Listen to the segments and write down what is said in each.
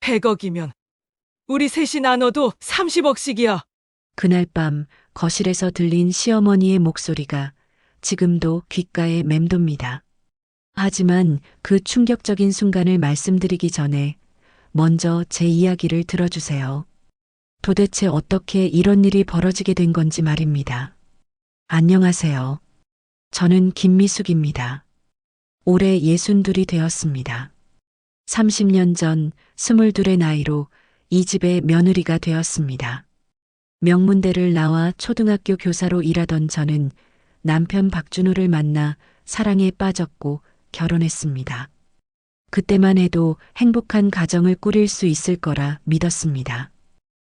100억이면 우리 셋이 나눠도 30억씩이야. 그날 밤 거실에서 들린 시어머니의 목소리가 지금도 귓가에 맴돕니다. 하지만 그 충격적인 순간을 말씀드리기 전에 먼저 제 이야기를 들어주세요. 도대체 어떻게 이런 일이 벌어지게 된 건지 말입니다. 안녕하세요. 저는 김미숙입니다. 올해 62이 되었습니다. 30년 전 22의 나이로 이 집의 며느리가 되었습니다. 명문대를 나와 초등학교 교사로 일하던 저는 남편 박준호를 만나 사랑에 빠졌고 결혼했습니다. 그때만 해도 행복한 가정을 꾸릴 수 있을 거라 믿었습니다.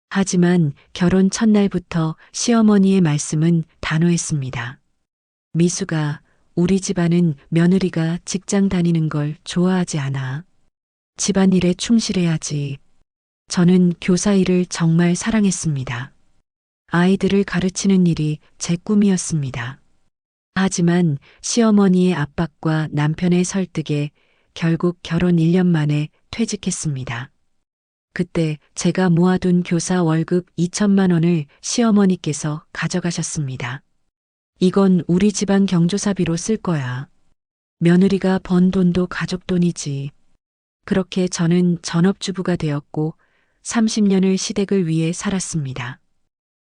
하지만 결혼 첫날부터 시어머니의 말씀은 단호했습니다. 미수가, 우리 집안은 며느리가 직장 다니는 걸 좋아하지 않아. 집안일에 충실해야지. 저는 교사 일을 정말 사랑했습니다. 아이들을 가르치는 일이 제 꿈이었습니다. 하지만 시어머니의 압박과 남편의 설득에 결국 결혼 1년 만에 퇴직했습니다. 그때 제가 모아둔 교사 월급 2천만 원을 시어머니께서 가져가셨습니다. 이건 우리 집안 경조사비로 쓸 거야. 며느리가 번 돈도 가족 돈이지. 그렇게 저는 전업주부가 되었고 30년을 시댁을 위해 살았습니다.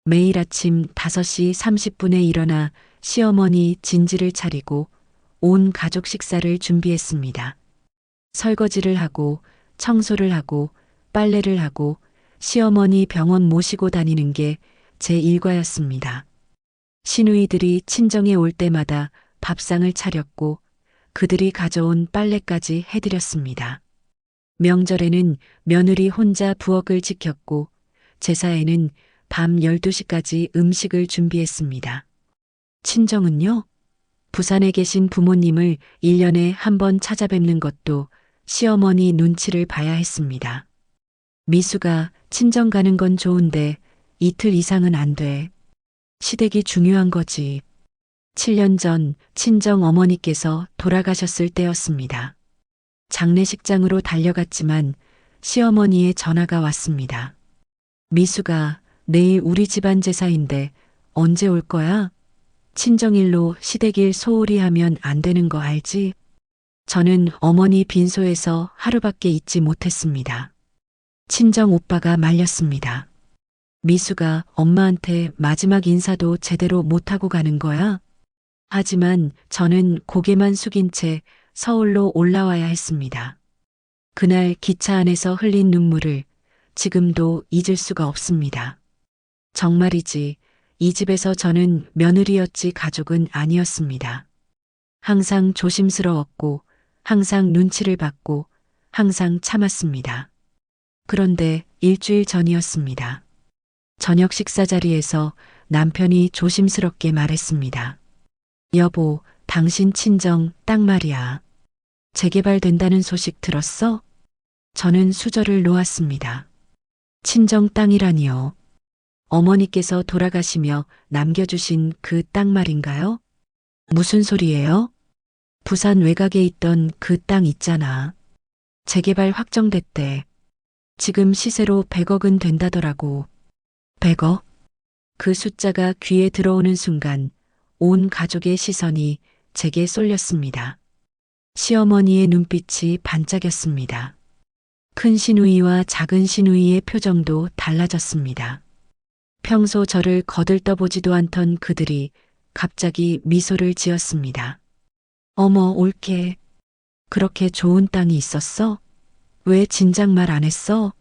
매일 아침 5시 30분에 일어나 시어머니 진지를 차리고 온 가족 식사를 준비했습니다. 설거지를 하고 청소를 하고 빨래를 하고 시어머니 병원 모시고 다니는 게 제 일과였습니다. 시누이들이 친정에 올 때마다 밥상을 차렸고 그들이 가져온 빨래까지 해드렸습니다. 명절에는 며느리 혼자 부엌을 지켰고 제사에는 밤 12시까지 음식을 준비했습니다. 친정은요? 부산에 계신 부모님을 1년에 한 번 찾아뵙는 것도 시어머니 눈치를 봐야 했습니다. 미수가 친정 가는 건 좋은데 이틀 이상은 안 돼. 시댁이 중요한 거지. 7년 전 친정 어머니께서 돌아가셨을 때였습니다. 장례식장으로 달려갔지만 시어머니의 전화가 왔습니다. 미수가 내일 우리 집안 제사인데 언제 올 거야? 친정일로 시댁일 소홀히 하면 안 되는 거 알지? 저는 어머니 빈소에서 하루밖에 있지 못했습니다. 친정 오빠가 말렸습니다. 미수가 엄마한테 마지막 인사도 제대로 못하고 가는 거야? 하지만 저는 고개만 숙인 채 서울로 올라와야 했습니다. 그날 기차 안에서 흘린 눈물을 지금도 잊을 수가 없습니다. 정말이지 이 집에서 저는 며느리였지 가족은 아니었습니다. 항상 조심스러웠고 항상 눈치를 받고 항상 참았습니다. 그런데 일주일 전이었습니다. 저녁 식사 자리에서 남편이 조심스럽게 말했습니다. 여보, 당신 친정 딱 말이야. 재개발된다는 소식 들었어? 저는 수저를 놓았습니다. 친정 땅이라니요. 어머니께서 돌아가시며 남겨주신 그 땅 말인가요? 무슨 소리예요? 부산 외곽에 있던 그 땅 있잖아. 재개발 확정됐대. 지금 시세로 100억은 된다더라고. 100억? 그 숫자가 귀에 들어오는 순간 온 가족의 시선이 제게 쏠렸습니다. 시어머니의 눈빛이 반짝였습니다. 큰 시누이와 작은 시누이의 표정도 달라졌습니다. 평소 저를 거들떠보지도 않던 그들이 갑자기 미소를 지었습니다. 어머, 올케. 그렇게 좋은 땅이 있었어? 왜 진작 말 안 했어?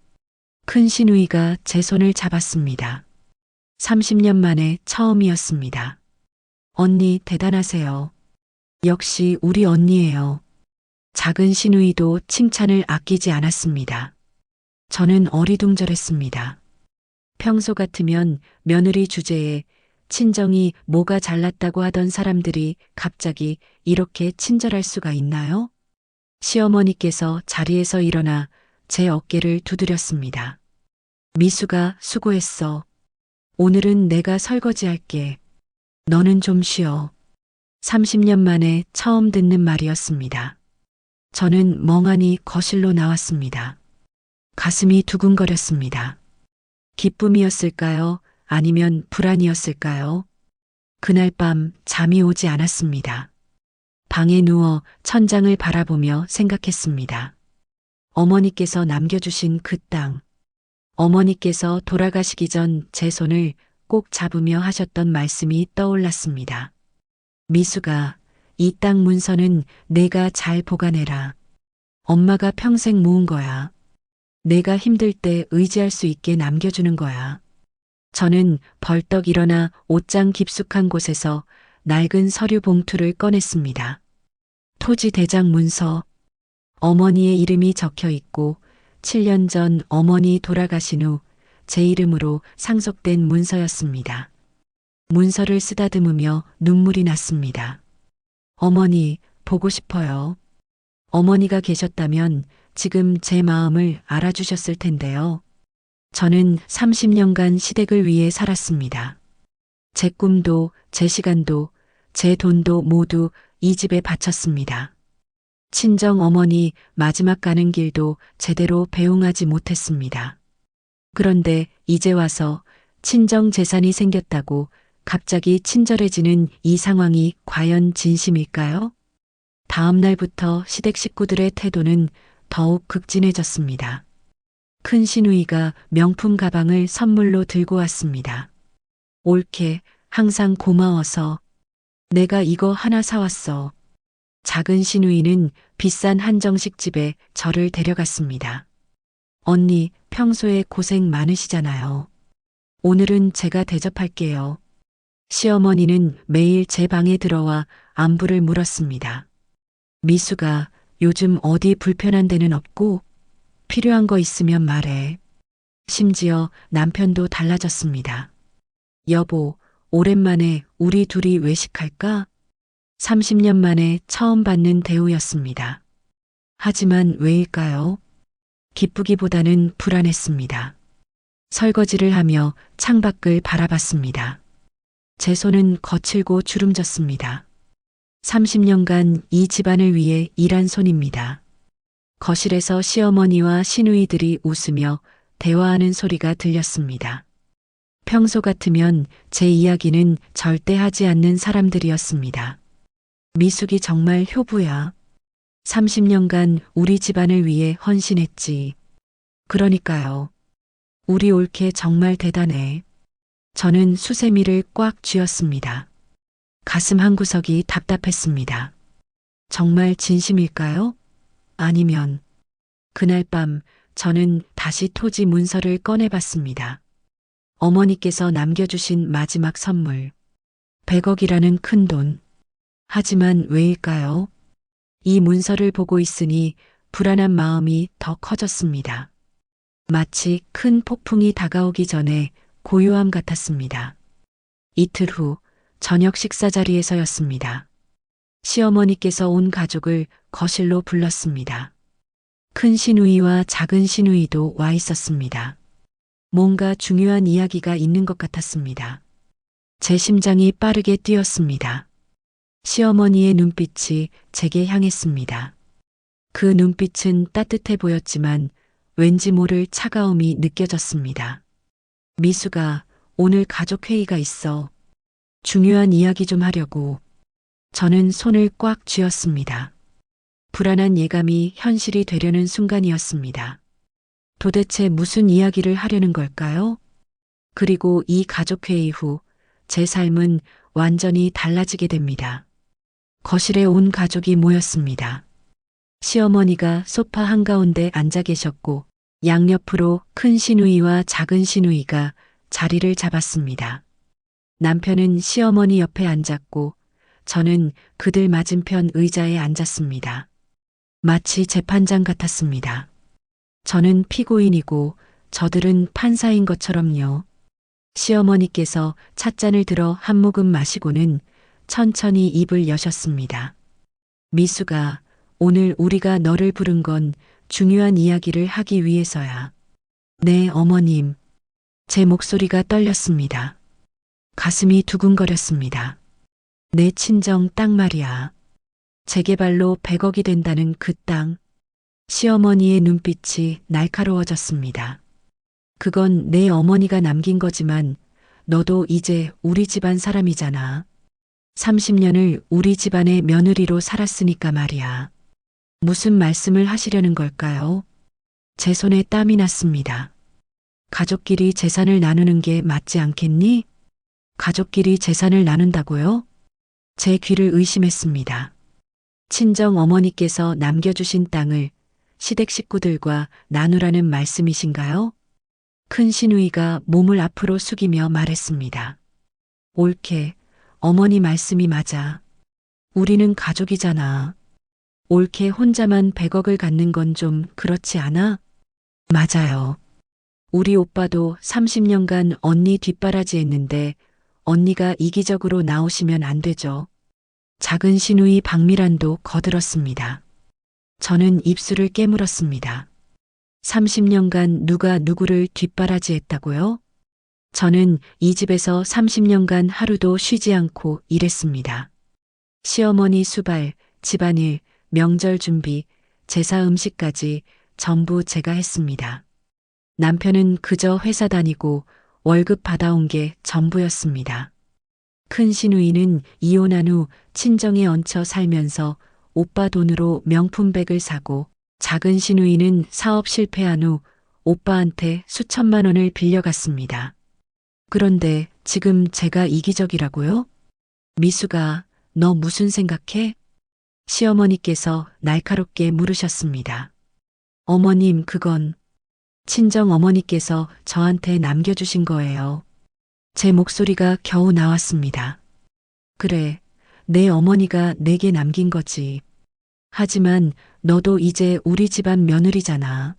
큰 시누이가 제 손을 잡았습니다. 30년 만에 처음이었습니다. 언니 대단하세요. 역시 우리 언니예요. 작은 시누이도 칭찬을 아끼지 않았습니다. 저는 어리둥절했습니다. 평소 같으면 며느리 주제에 친정이 뭐가 잘났다고 하던 사람들이 갑자기 이렇게 친절할 수가 있나요? 시어머니께서 자리에서 일어나 제 어깨를 두드렸습니다. 미수가 수고했어. 오늘은 내가 설거지할게. 너는 좀 쉬어. 30년 만에 처음 듣는 말이었습니다. 저는 멍하니 거실로 나왔습니다. 가슴이 두근거렸습니다. 기쁨이었을까요? 아니면 불안이었을까요? 그날 밤 잠이 오지 않았습니다. 방에 누워 천장을 바라보며 생각했습니다. 어머니께서 남겨주신 그 땅, 어머니께서 돌아가시기 전 제 손을 꼭 잡으며 하셨던 말씀이 떠올랐습니다. 미수가, 이 땅 문서는 내가 잘 보관해라. 엄마가 평생 모은 거야. 내가 힘들 때 의지할 수 있게 남겨주는 거야. 저는 벌떡 일어나 옷장 깊숙한 곳에서 낡은 서류 봉투를 꺼냈습니다. 토지 대장 문서, 어머니의 이름이 적혀 있고 7년 전 어머니 돌아가신 후 제 이름으로 상속된 문서였습니다. 문서를 쓰다듬으며 눈물이 났습니다. 어머니, 보고 싶어요. 어머니가 계셨다면 지금 제 마음을 알아주셨을 텐데요. 저는 30년간 시댁을 위해 살았습니다. 제 꿈도, 제 시간도, 제 돈도 모두 이 집에 바쳤습니다. 친정 어머니 마지막 가는 길도 제대로 배웅하지 못했습니다. 그런데 이제 와서 친정 재산이 생겼다고 갑자기 친절해지는 이 상황이 과연 진심일까요? 다음 날부터 시댁 식구들의 태도는 더욱 극진해졌습니다. 큰 시누이가 명품 가방을 선물로 들고 왔습니다. 옳게, 항상 고마워서. 내가 이거 하나 사왔어. 작은 시누이는 비싼 한정식 집에 저를 데려갔습니다. 언니, 평소에 고생 많으시잖아요. 오늘은 제가 대접할게요. 시어머니는 매일 제 방에 들어와 안부를 물었습니다. 미수가, 요즘 어디 불편한 데는 없고 필요한 거 있으면 말해. 심지어 남편도 달라졌습니다. 여보, 오랜만에 우리 둘이 외식할까? 30년 만에 처음 받는 대우였습니다. 하지만 왜일까요? 기쁘기보다는 불안했습니다. 설거지를 하며 창밖을 바라봤습니다. 제 손은 거칠고 주름졌습니다. 30년간 이 집안을 위해 일한 손입니다. 거실에서 시어머니와 시누이들이 웃으며 대화하는 소리가 들렸습니다. 평소 같으면 제 이야기는 절대 하지 않는 사람들이었습니다. 미숙이 정말 효부야. 30년간 우리 집안을 위해 헌신했지. 그러니까요. 우리 올케 정말 대단해. 저는 수세미를 꽉 쥐었습니다. 가슴 한구석이 답답했습니다. 정말 진심일까요? 아니면 그날 밤 저는 다시 토지 문서를 꺼내봤습니다. 어머니께서 남겨주신 마지막 선물. 100억이라는 큰 돈. 하지만 왜일까요? 이 문서를 보고 있으니 불안한 마음이 더 커졌습니다. 마치 큰 폭풍이 다가오기 전에 고요함 같았습니다. 이틀 후 저녁 식사 자리에서였습니다. 시어머니께서 온 가족을 거실로 불렀습니다. 큰 시누이와 작은 시누이도 와 있었습니다. 뭔가 중요한 이야기가 있는 것 같았습니다. 제 심장이 빠르게 뛰었습니다. 시어머니의 눈빛이 제게 향했습니다. 그 눈빛은 따뜻해 보였지만 왠지 모를 차가움이 느껴졌습니다. 미수가, 오늘 가족회의가 있어. 중요한 이야기 좀 하려고. 저는 손을 꽉 쥐었습니다. 불안한 예감이 현실이 되려는 순간이었습니다. 도대체 무슨 이야기를 하려는 걸까요? 그리고 이 가족회의 후 제 삶은 완전히 달라지게 됩니다. 거실에 온 가족이 모였습니다. 시어머니가 소파 한가운데 앉아 계셨고 양옆으로 큰 시누이와 작은 시누이가 자리를 잡았습니다. 남편은 시어머니 옆에 앉았고 저는 그들 맞은편 의자에 앉았습니다. 마치 재판장 같았습니다. 저는 피고인이고 저들은 판사인 것처럼요. 시어머니께서 찻잔을 들어 한 모금 마시고는 천천히 입을 여셨습니다. 미수가, 오늘 우리가 너를 부른 건 중요한 이야기를 하기 위해서야. 네, 어머님. 제 목소리가 떨렸습니다. 가슴이 두근거렸습니다. 내 친정 땅 말이야. 재개발로 100억이 된다는 그 땅. 시어머니의 눈빛이 날카로워졌습니다. 그건 내 어머니가 남긴 거지만 너도 이제 우리 집안 사람이잖아. 30년을 우리 집안의 며느리로 살았으니까 말이야. 무슨 말씀을 하시려는 걸까요? 제 손에 땀이 났습니다. 가족끼리 재산을 나누는 게 맞지 않겠니? 가족끼리 재산을 나눈다고요? 제 귀를 의심했습니다. 친정 어머니께서 남겨주신 땅을 시댁 식구들과 나누라는 말씀이신가요? 큰 시누이가 몸을 앞으로 숙이며 말했습니다. 옳게, 어머니 말씀이 맞아. 우리는 가족이잖아. 옳게 혼자만 100억을 갖는 건 좀 그렇지 않아? 맞아요. 우리 오빠도 30년간 언니 뒷바라지 했는데 언니가 이기적으로 나오시면 안 되죠. 작은 시누이 박미란도 거들었습니다. 저는 입술을 깨물었습니다. 30년간 누가 누구를 뒷바라지 했다고요? 저는 이 집에서 30년간 하루도 쉬지 않고 일했습니다. 시어머니 수발, 집안일, 명절 준비, 제사 음식까지 전부 제가 했습니다. 남편은 그저 회사 다니고 월급 받아온 게 전부였습니다. 큰 시누이는 이혼한 후 친정에 얹혀 살면서 오빠 돈으로 명품백을 사고 작은 시누이는 사업 실패한 후 오빠한테 수천만 원을 빌려갔습니다. 그런데 지금 제가 이기적이라고요? 미수가, 너 무슨 생각해? 시어머니께서 날카롭게 물으셨습니다. 어머님, 그건 친정 어머니께서 저한테 남겨주신 거예요. 제 목소리가 겨우 나왔습니다. 그래, 내 어머니가 내게 남긴 거지. 하지만 너도 이제 우리 집안 며느리잖아.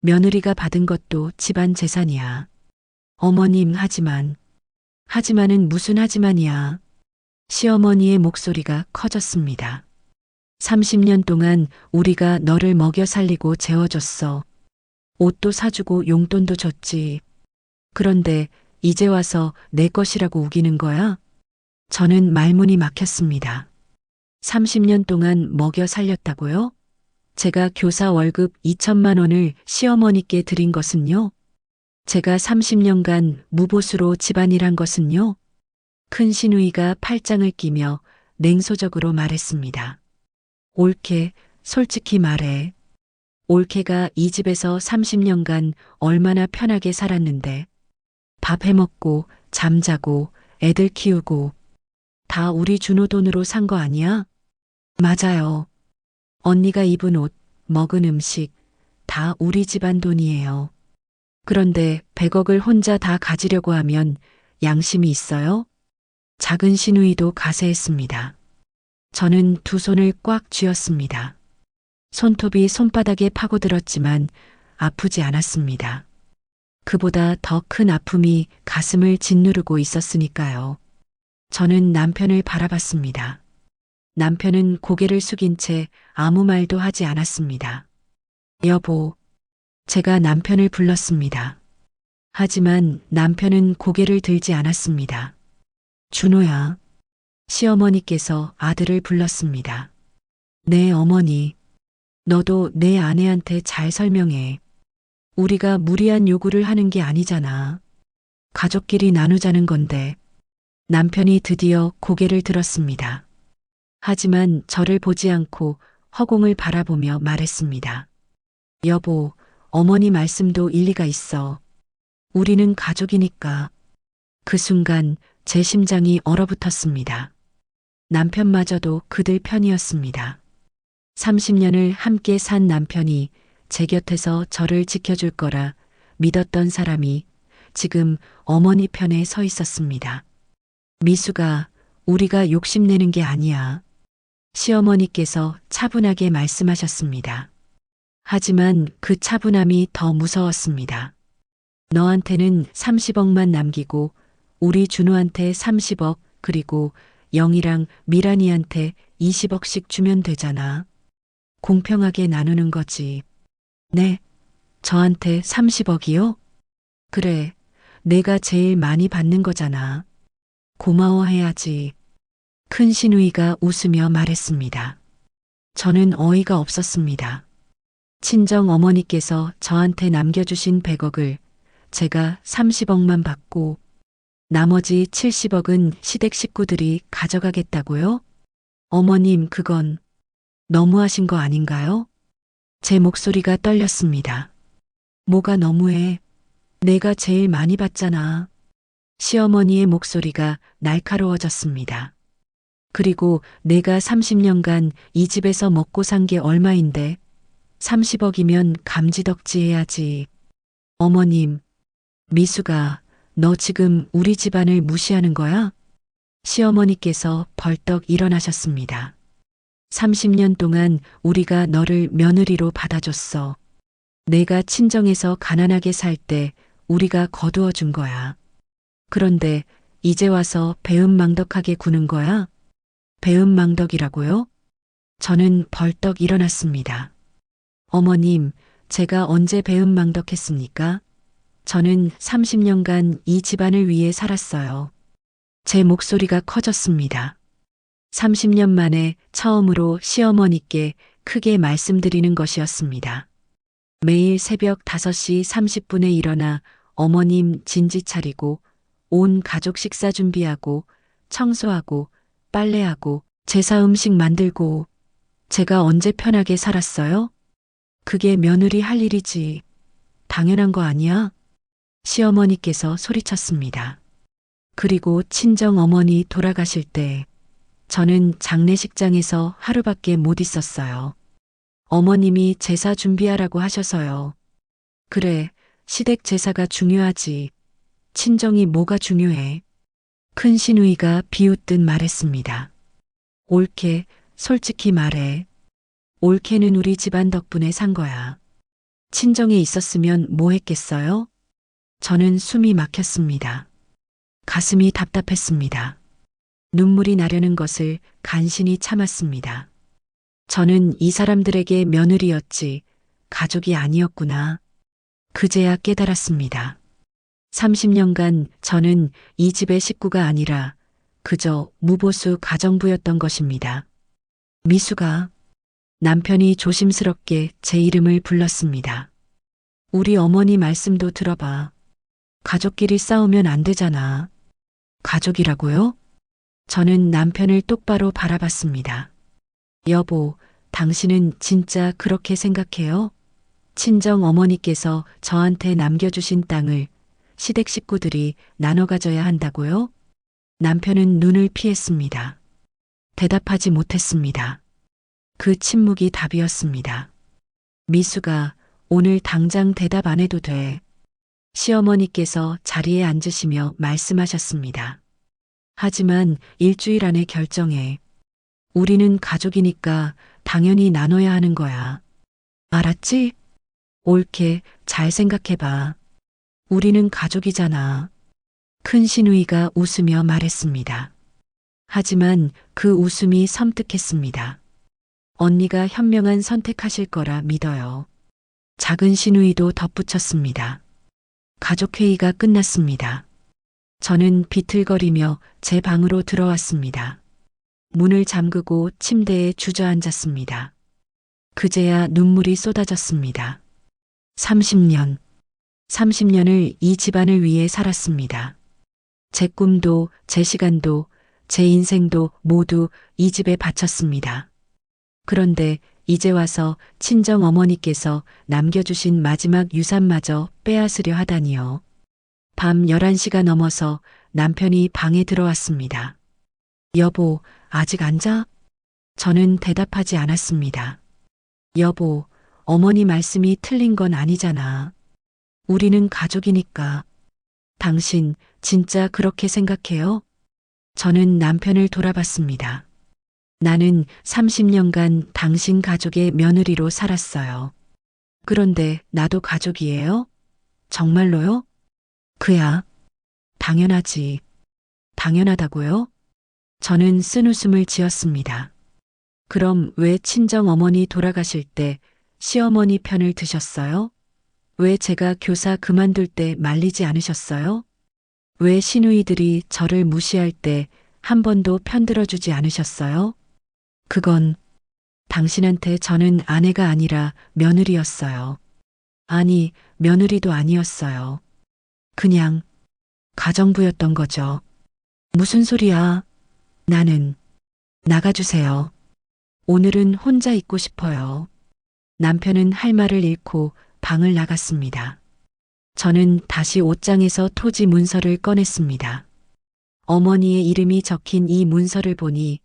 며느리가 받은 것도 집안 재산이야. 어머님, 하지만은 무슨 하지만이야. 시어머니의 목소리가 커졌습니다. 30년 동안 우리가 너를 먹여 살리고 재워줬어. 옷도 사주고 용돈도 줬지. 그런데 이제 와서 내 것이라고 우기는 거야? 저는 말문이 막혔습니다. 30년 동안 먹여 살렸다고요? 제가 교사 월급 2천만 원을 시어머니께 드린 것은요? 제가 30년간 무보수로 집안일한 것은요? 큰 시누이가 팔짱을 끼며 냉소적으로 말했습니다. 옳게, 솔직히 말해. 옳게가 이 집에서 30년간 얼마나 편하게 살았는데 밥 해먹고 잠자고 애들 키우고 다 우리 준호 돈으로 산 거 아니야? 맞아요. 언니가 입은 옷, 먹은 음식 다 우리 집안 돈이에요. 그런데 100억을 혼자 다 가지려고 하면 양심이 있어요? 작은 시누이도 가세했습니다. 저는 두 손을 꽉 쥐었습니다. 손톱이 손바닥에 파고들었지만 아프지 않았습니다. 그보다 더 큰 아픔이 가슴을 짓누르고 있었으니까요. 저는 남편을 바라봤습니다. 남편은 고개를 숙인 채 아무 말도 하지 않았습니다. 여보, 제가 남편을 불렀습니다. 하지만 남편은 고개를 들지 않았습니다. 준호야. 시어머니께서 아들을 불렀습니다. 네, 어머니. 너도 내 아내한테 잘 설명해. 우리가 무리한 요구를 하는 게 아니잖아. 가족끼리 나누자는 건데. 남편이 드디어 고개를 들었습니다. 하지만 저를 보지 않고 허공을 바라보며 말했습니다. 여보, 어머니 말씀도 일리가 있어. 우리는 가족이니까. 그 순간 제 심장이 얼어붙었습니다. 남편마저도 그들 편이었습니다. 30년을 함께 산 남편이 제 곁에서 저를 지켜줄 거라 믿었던 사람이 지금 어머니 편에 서 있었습니다. 미수가, 우리가 욕심내는 게 아니야. 시어머니께서 차분하게 말씀하셨습니다. 하지만 그 차분함이 더 무서웠습니다. 너한테는 30억만 남기고 우리 준호한테 30억 그리고 영이랑 미란이한테 20억씩 주면 되잖아. 공평하게 나누는 거지. 네, 저한테 30억이요? 그래, 내가 제일 많이 받는 거잖아. 고마워해야지. 큰 시누이가 웃으며 말했습니다. 저는 어이가 없었습니다. 친정 어머니께서 저한테 남겨주신 100억을 제가 30억만 받고 나머지 70억은 시댁 식구들이 가져가겠다고요? 어머님, 그건 너무하신 거 아닌가요? 제 목소리가 떨렸습니다. 뭐가 너무해? 내가 제일 많이 받잖아. 시어머니의 목소리가 날카로워졌습니다. 그리고 내가 30년간 이 집에서 먹고 산 게 얼마인데 30억이면 감지덕지 해야지. 어머님, 미수가 너 지금 우리 집안을 무시하는 거야? 시어머니께서 벌떡 일어나셨습니다. 30년 동안 우리가 너를 며느리로 받아줬어. 내가 친정에서 가난하게 살 때 우리가 거두어 준 거야. 그런데 이제 와서 배은망덕하게 구는 거야? 배은망덕이라고요? 저는 벌떡 일어났습니다. 어머님, 제가 언제 배은망덕했습니까? 저는 30년간 이 집안을 위해 살았어요. 제 목소리가 커졌습니다. 30년 만에 처음으로 시어머니께 크게 말씀드리는 것이었습니다. 매일 새벽 5시 30분에 일어나 어머님 진지 차리고 온 가족 식사 준비하고 청소하고 빨래하고 제사 음식 만들고 제가 언제 편하게 살았어요? 그게 며느리 할 일이지. 당연한 거 아니야? 시어머니께서 소리쳤습니다. 그리고 친정 어머니 돌아가실 때 저는 장례식장에서 하루밖에 못 있었어요. 어머님이 제사 준비하라고 하셔서요. 그래, 시댁 제사가 중요하지. 친정이 뭐가 중요해? 큰 시누이가 비웃듯 말했습니다. 옳게, 솔직히 말해. 옳게는 우리 집안 덕분에 산 거야. 친정에 있었으면 뭐 했겠어요? 저는 숨이 막혔습니다. 가슴이 답답했습니다. 눈물이 나려는 것을 간신히 참았습니다. 저는 이 사람들에게 며느리였지 가족이 아니었구나. 그제야 깨달았습니다. 30년간 저는 이 집의 식구가 아니라 그저 무보수 가정부였던 것입니다. 미수가 남편이 조심스럽게 제 이름을 불렀습니다. 우리 어머니 말씀도 들어봐. 가족끼리 싸우면 안 되잖아. 가족이라고요? 저는 남편을 똑바로 바라봤습니다. 여보, 당신은 진짜 그렇게 생각해요? 친정 어머니께서 저한테 남겨주신 땅을 시댁 식구들이 나눠 가져야 한다고요? 남편은 눈을 피했습니다. 대답하지 못했습니다. 그 침묵이 답이었습니다. 미수가 오늘 당장 대답 안 해도 돼. 시어머니께서 자리에 앉으시며 말씀하셨습니다. 하지만 일주일 안에 결정해. 우리는 가족이니까 당연히 나눠야 하는 거야. 알았지? 옳게 잘 생각해봐. 우리는 가족이잖아. 큰 시누이가 웃으며 말했습니다. 하지만 그 웃음이 섬뜩했습니다. 언니가 현명한 선택하실 거라 믿어요. 작은 시누이도 덧붙였습니다. 가족회의가 끝났습니다. 저는 비틀거리며 제 방으로 들어왔습니다. 문을 잠그고 침대에 주저앉았습니다. 그제야 눈물이 쏟아졌습니다. 30년을 이 집안을 위해 살았습니다. 제 꿈도, 제 시간도, 제 인생도 모두 이 집에 바쳤습니다. 그런데 이제 와서 친정 어머니께서 남겨주신 마지막 유산마저 빼앗으려 하다니요. 밤 11시가 넘어서 남편이 방에 들어왔습니다. 여보, 아직 안 자? 저는 대답하지 않았습니다. 여보, 어머니 말씀이 틀린 건 아니잖아. 우리는 가족이니까. 당신 진짜 그렇게 생각해요? 저는 남편을 돌아봤습니다. 나는 30년간 당신 가족의 며느리로 살았어요. 그런데 나도 가족이에요? 정말로요? 그야. 당연하지. 당연하다고요? 저는 쓴웃음을 지었습니다. 그럼 왜 친정 어머니 돌아가실 때 시어머니 편을 드셨어요? 왜 제가 교사 그만둘 때 말리지 않으셨어요? 왜 시누이들이 저를 무시할 때 한 번도 편들어주지 않으셨어요? 그건 당신한테 저는 아내가 아니라 며느리였어요. 아니, 며느리도 아니었어요. 그냥 가정부였던 거죠. 무슨 소리야? 나는 나가주세요. 오늘은 혼자 있고 싶어요. 남편은 할 말을 잃고 방을 나갔습니다. 저는 다시 옷장에서 토지 문서를 꺼냈습니다. 어머니의 이름이 적힌 이 문서를 보니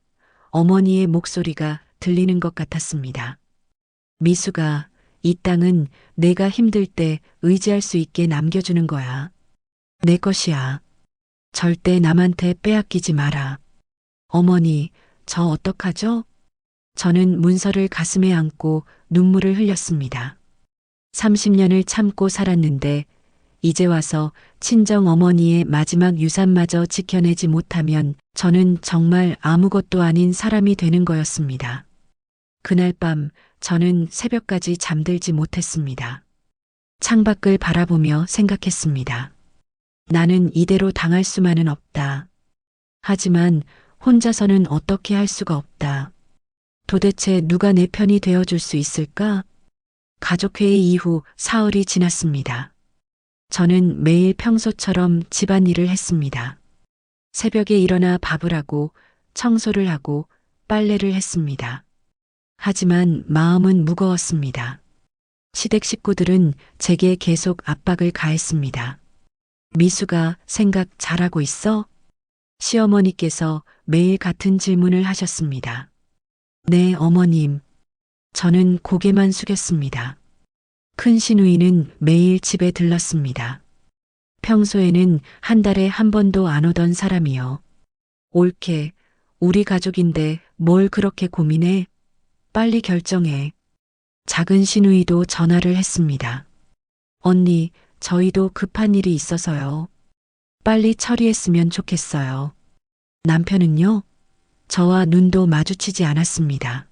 어머니의 목소리가 들리는 것 같았습니다. 미수가, 이 땅은 내가 힘들 때 의지할 수 있게 남겨주는 거야. 내 것이야. 절대 남한테 빼앗기지 마라. 어머니, 저 어떡하죠? 저는 문서를 가슴에 안고 눈물을 흘렸습니다. 30년을 참고 살았는데 이제 와서 친정 어머니의 마지막 유산마저 지켜내지 못하면 저는 정말 아무것도 아닌 사람이 되는 거였습니다. 그날 밤 저는 새벽까지 잠들지 못했습니다. 창밖을 바라보며 생각했습니다. 나는 이대로 당할 수만은 없다. 하지만 혼자서는 어떻게 할 수가 없다. 도대체 누가 내 편이 되어줄 수 있을까? 가족회의 이후 사흘이 지났습니다. 저는 매일 평소처럼 집안일을 했습니다. 새벽에 일어나 밥을 하고 청소를 하고 빨래를 했습니다. 하지만 마음은 무거웠습니다. 시댁 식구들은 제게 계속 압박을 가했습니다. 미수가 생각 잘하고 있어? 시어머니께서 매일 같은 질문을 하셨습니다. 네, 어머님. 저는 고개만 숙였습니다. 큰 시누이는 매일 집에 들렀습니다. 평소에는 한 달에 한 번도 안 오던 사람이요. 옳게, 우리 가족인데 뭘 그렇게 고민해? 빨리 결정해. 작은 시누이도 전화를 했습니다. 언니, 저희도 급한 일이 있어서요. 빨리 처리했으면 좋겠어요. 남편은요? 저와 눈도 마주치지 않았습니다.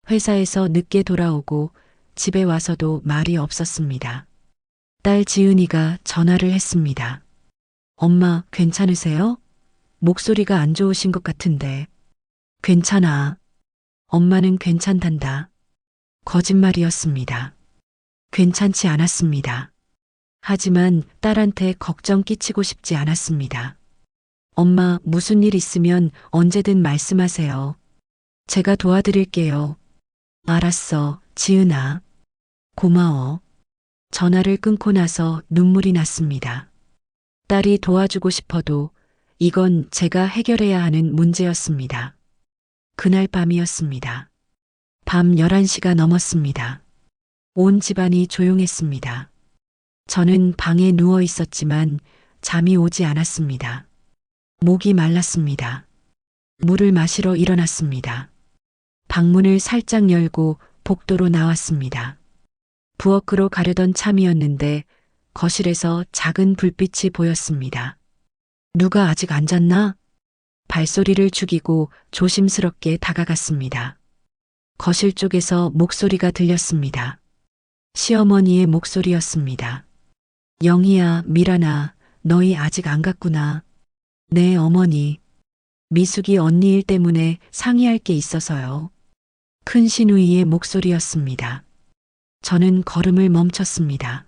회사에서 늦게 돌아오고 집에 와서도 말이 없었습니다. 딸 지은이가 전화를 했습니다. 엄마, 괜찮으세요? 목소리가 안 좋으신 것 같은데. 괜찮아. 엄마는 괜찮단다. 거짓말이었습니다. 괜찮지 않았습니다. 하지만 딸한테 걱정 끼치고 싶지 않았습니다. 엄마, 무슨 일 있으면 언제든 말씀하세요. 제가 도와드릴게요. 알았어, 지은아. 고마워. 전화를 끊고 나서 눈물이 났습니다. 딸이 도와주고 싶어도 이건 제가 해결해야 하는 문제였습니다. 그날 밤이었습니다. 밤 11시가 넘었습니다. 온 집안이 조용했습니다. 저는 방에 누워 있었지만 잠이 오지 않았습니다. 목이 말랐습니다. 물을 마시러 일어났습니다. 방문을 살짝 열고 복도로 나왔습니다. 부엌으로 가려던 참이었는데 거실에서 작은 불빛이 보였습니다. 누가 아직 안 잤나? 발소리를 죽이고 조심스럽게 다가갔습니다. 거실 쪽에서 목소리가 들렸습니다. 시어머니의 목소리였습니다. 영희야, 미란아, 너희 아직 안 갔구나. 네, 어머니. 미숙이 언니 일 때문에 상의할 게 있어서요. 큰 시누이의 목소리였습니다. 저는 걸음을 멈췄습니다.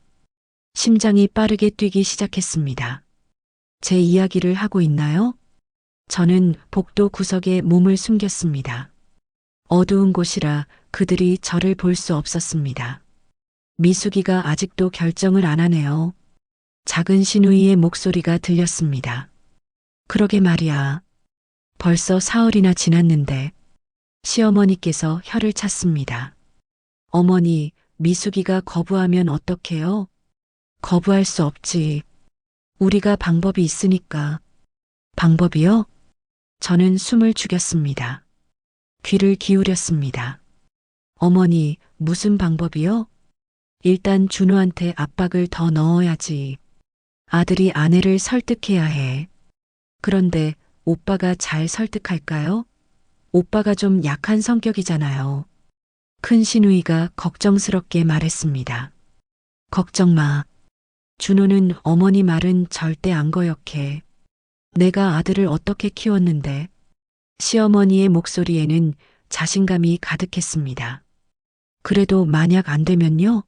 심장이 빠르게 뛰기 시작했습니다. 제 이야기를 하고 있나요? 저는 복도 구석에 몸을 숨겼습니다. 어두운 곳이라 그들이 저를 볼 수 없었습니다. 미숙이가 아직도 결정을 안 하네요. 작은 시누이의 목소리가 들렸습니다. 그러게 말이야. 벌써 사흘이나 지났는데. 시어머니께서 혀를 찼습니다. 어머니, 미숙이가 거부하면 어떡해요? 거부할 수 없지. 우리가 방법이 있으니까. 방법이요? 저는 숨을 죽였습니다. 귀를 기울였습니다. 어머니, 무슨 방법이요? 일단 준호한테 압박을 더 넣어야지. 아들이 아내를 설득해야 해. 그런데 오빠가 잘 설득할까요? 오빠가 좀 약한 성격이잖아요. 큰 시누이가 걱정스럽게 말했습니다. 걱정 마. 준호는 어머니 말은 절대 안 거역해. 내가 아들을 어떻게 키웠는데. 시어머니의 목소리에는 자신감이 가득했습니다. 그래도 만약 안 되면요?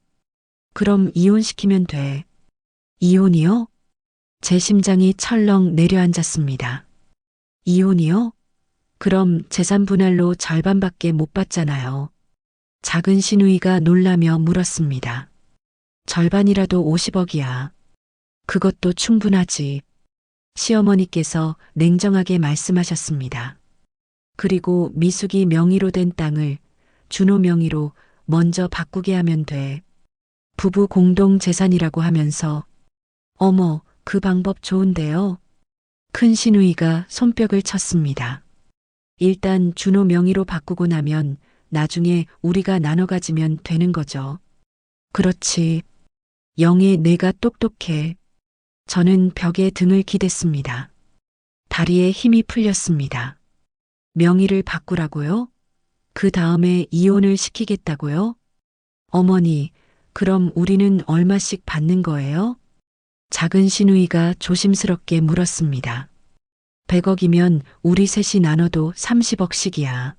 그럼 이혼시키면 돼. 이혼이요? 제 심장이 철렁 내려앉았습니다. 이혼이요? 그럼 재산 분할로 절반밖에 못 받잖아요. 작은 시누이가 놀라며 물었습니다. 절반이라도 50억이야. 그것도 충분하지. 시어머니께서 냉정하게 말씀하셨습니다. 그리고 미숙이 명의로 된 땅을 준호 명의로 먼저 바꾸게 하면 돼. 부부 공동 재산이라고 하면서. 어머, 그 방법 좋은데요. 큰 시누이가 손뼉을 쳤습니다. 일단 준호 명의로 바꾸고 나면 나중에 우리가 나눠 가지면 되는 거죠. 그렇지. 영의 뇌가 똑똑해. 저는 벽에 등을 기댔습니다. 다리에 힘이 풀렸습니다. 명의를 바꾸라고요? 그 다음에 이혼을 시키겠다고요? 어머니, 그럼 우리는 얼마씩 받는 거예요? 작은 시누이가 조심스럽게 물었습니다. 100억이면 우리 셋이 나눠도 30억씩이야.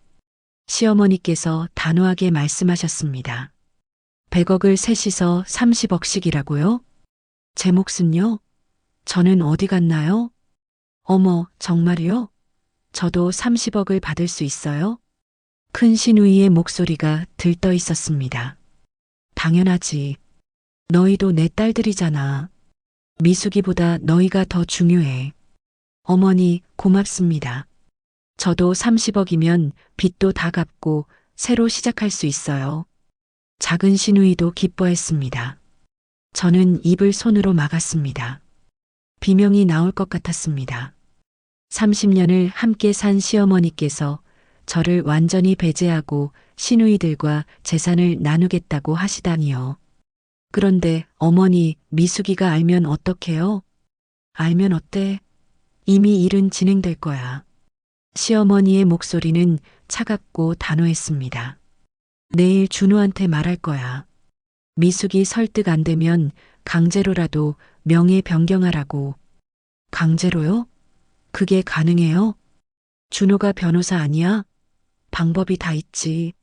시어머니께서 단호하게 말씀하셨습니다. 100억을 셋이서 30억씩이라고요? 제 몫은요? 저는 어디 갔나요? 어머, 정말요? 저도 30억을 받을 수 있어요? 큰 시누이의 목소리가 들떠 있었습니다. 당연하지. 너희도 내 딸들이잖아. 미숙이보다 너희가 더 중요해. 어머니, 고맙습니다. 저도 30억이면 빚도 다 갚고 새로 시작할 수 있어요. 작은 시누이도 기뻐했습니다. 저는 입을 손으로 막았습니다. 비명이 나올 것 같았습니다. 30년을 함께 산 시어머니께서 저를 완전히 배제하고 시누이들과 재산을 나누겠다고 하시다니요. 그런데 어머니, 미숙이가 알면 어떡해요? 알면 어때? 이미 일은 진행될 거야. 시어머니의 목소리는 차갑고 단호했습니다. 내일 준호한테 말할 거야. 미숙이 설득 안 되면 강제로라도 명예 변경하라고. 강제로요? 그게 가능해요? 준호가 변호사 아니야? 방법이 다 있지.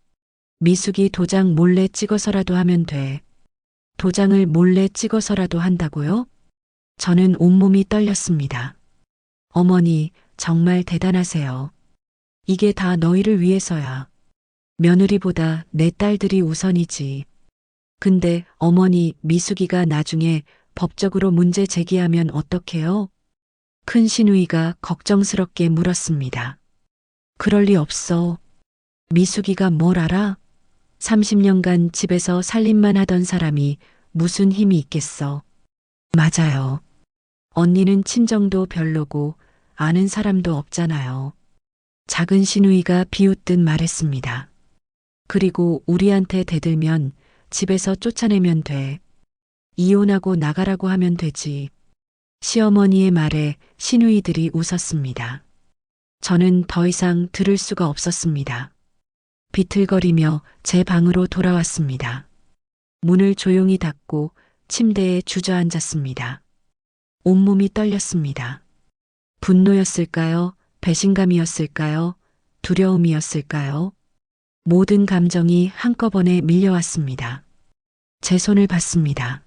미숙이 도장 몰래 찍어서라도 하면 돼. 도장을 몰래 찍어서라도 한다고요? 저는 온몸이 떨렸습니다. 어머니, 정말 대단하세요. 이게 다 너희를 위해서야. 며느리보다 내 딸들이 우선이지. 근데 어머니, 미숙이가 나중에 법적으로 문제 제기하면 어떡해요? 큰 시누이가 걱정스럽게 물었습니다. 그럴 리 없어. 미숙이가 뭘 알아? 30년간 집에서 살림만 하던 사람이 무슨 힘이 있겠어. 맞아요. 언니는 친정도 별로고 아는 사람도 없잖아요. 작은 시누이가 비웃듯 말했습니다. 그리고 우리한테 대들면 집에서 쫓아내면 돼. 이혼하고 나가라고 하면 되지. 시어머니의 말에 시누이들이 웃었습니다. 저는 더 이상 들을 수가 없었습니다. 비틀거리며 제 방으로 돌아왔습니다. 문을 조용히 닫고 침대에 주저앉았습니다. 온몸이 떨렸습니다. 분노였을까요? 배신감이었을까요? 두려움이었을까요? 모든 감정이 한꺼번에 밀려왔습니다. 제 손을 봤습니다.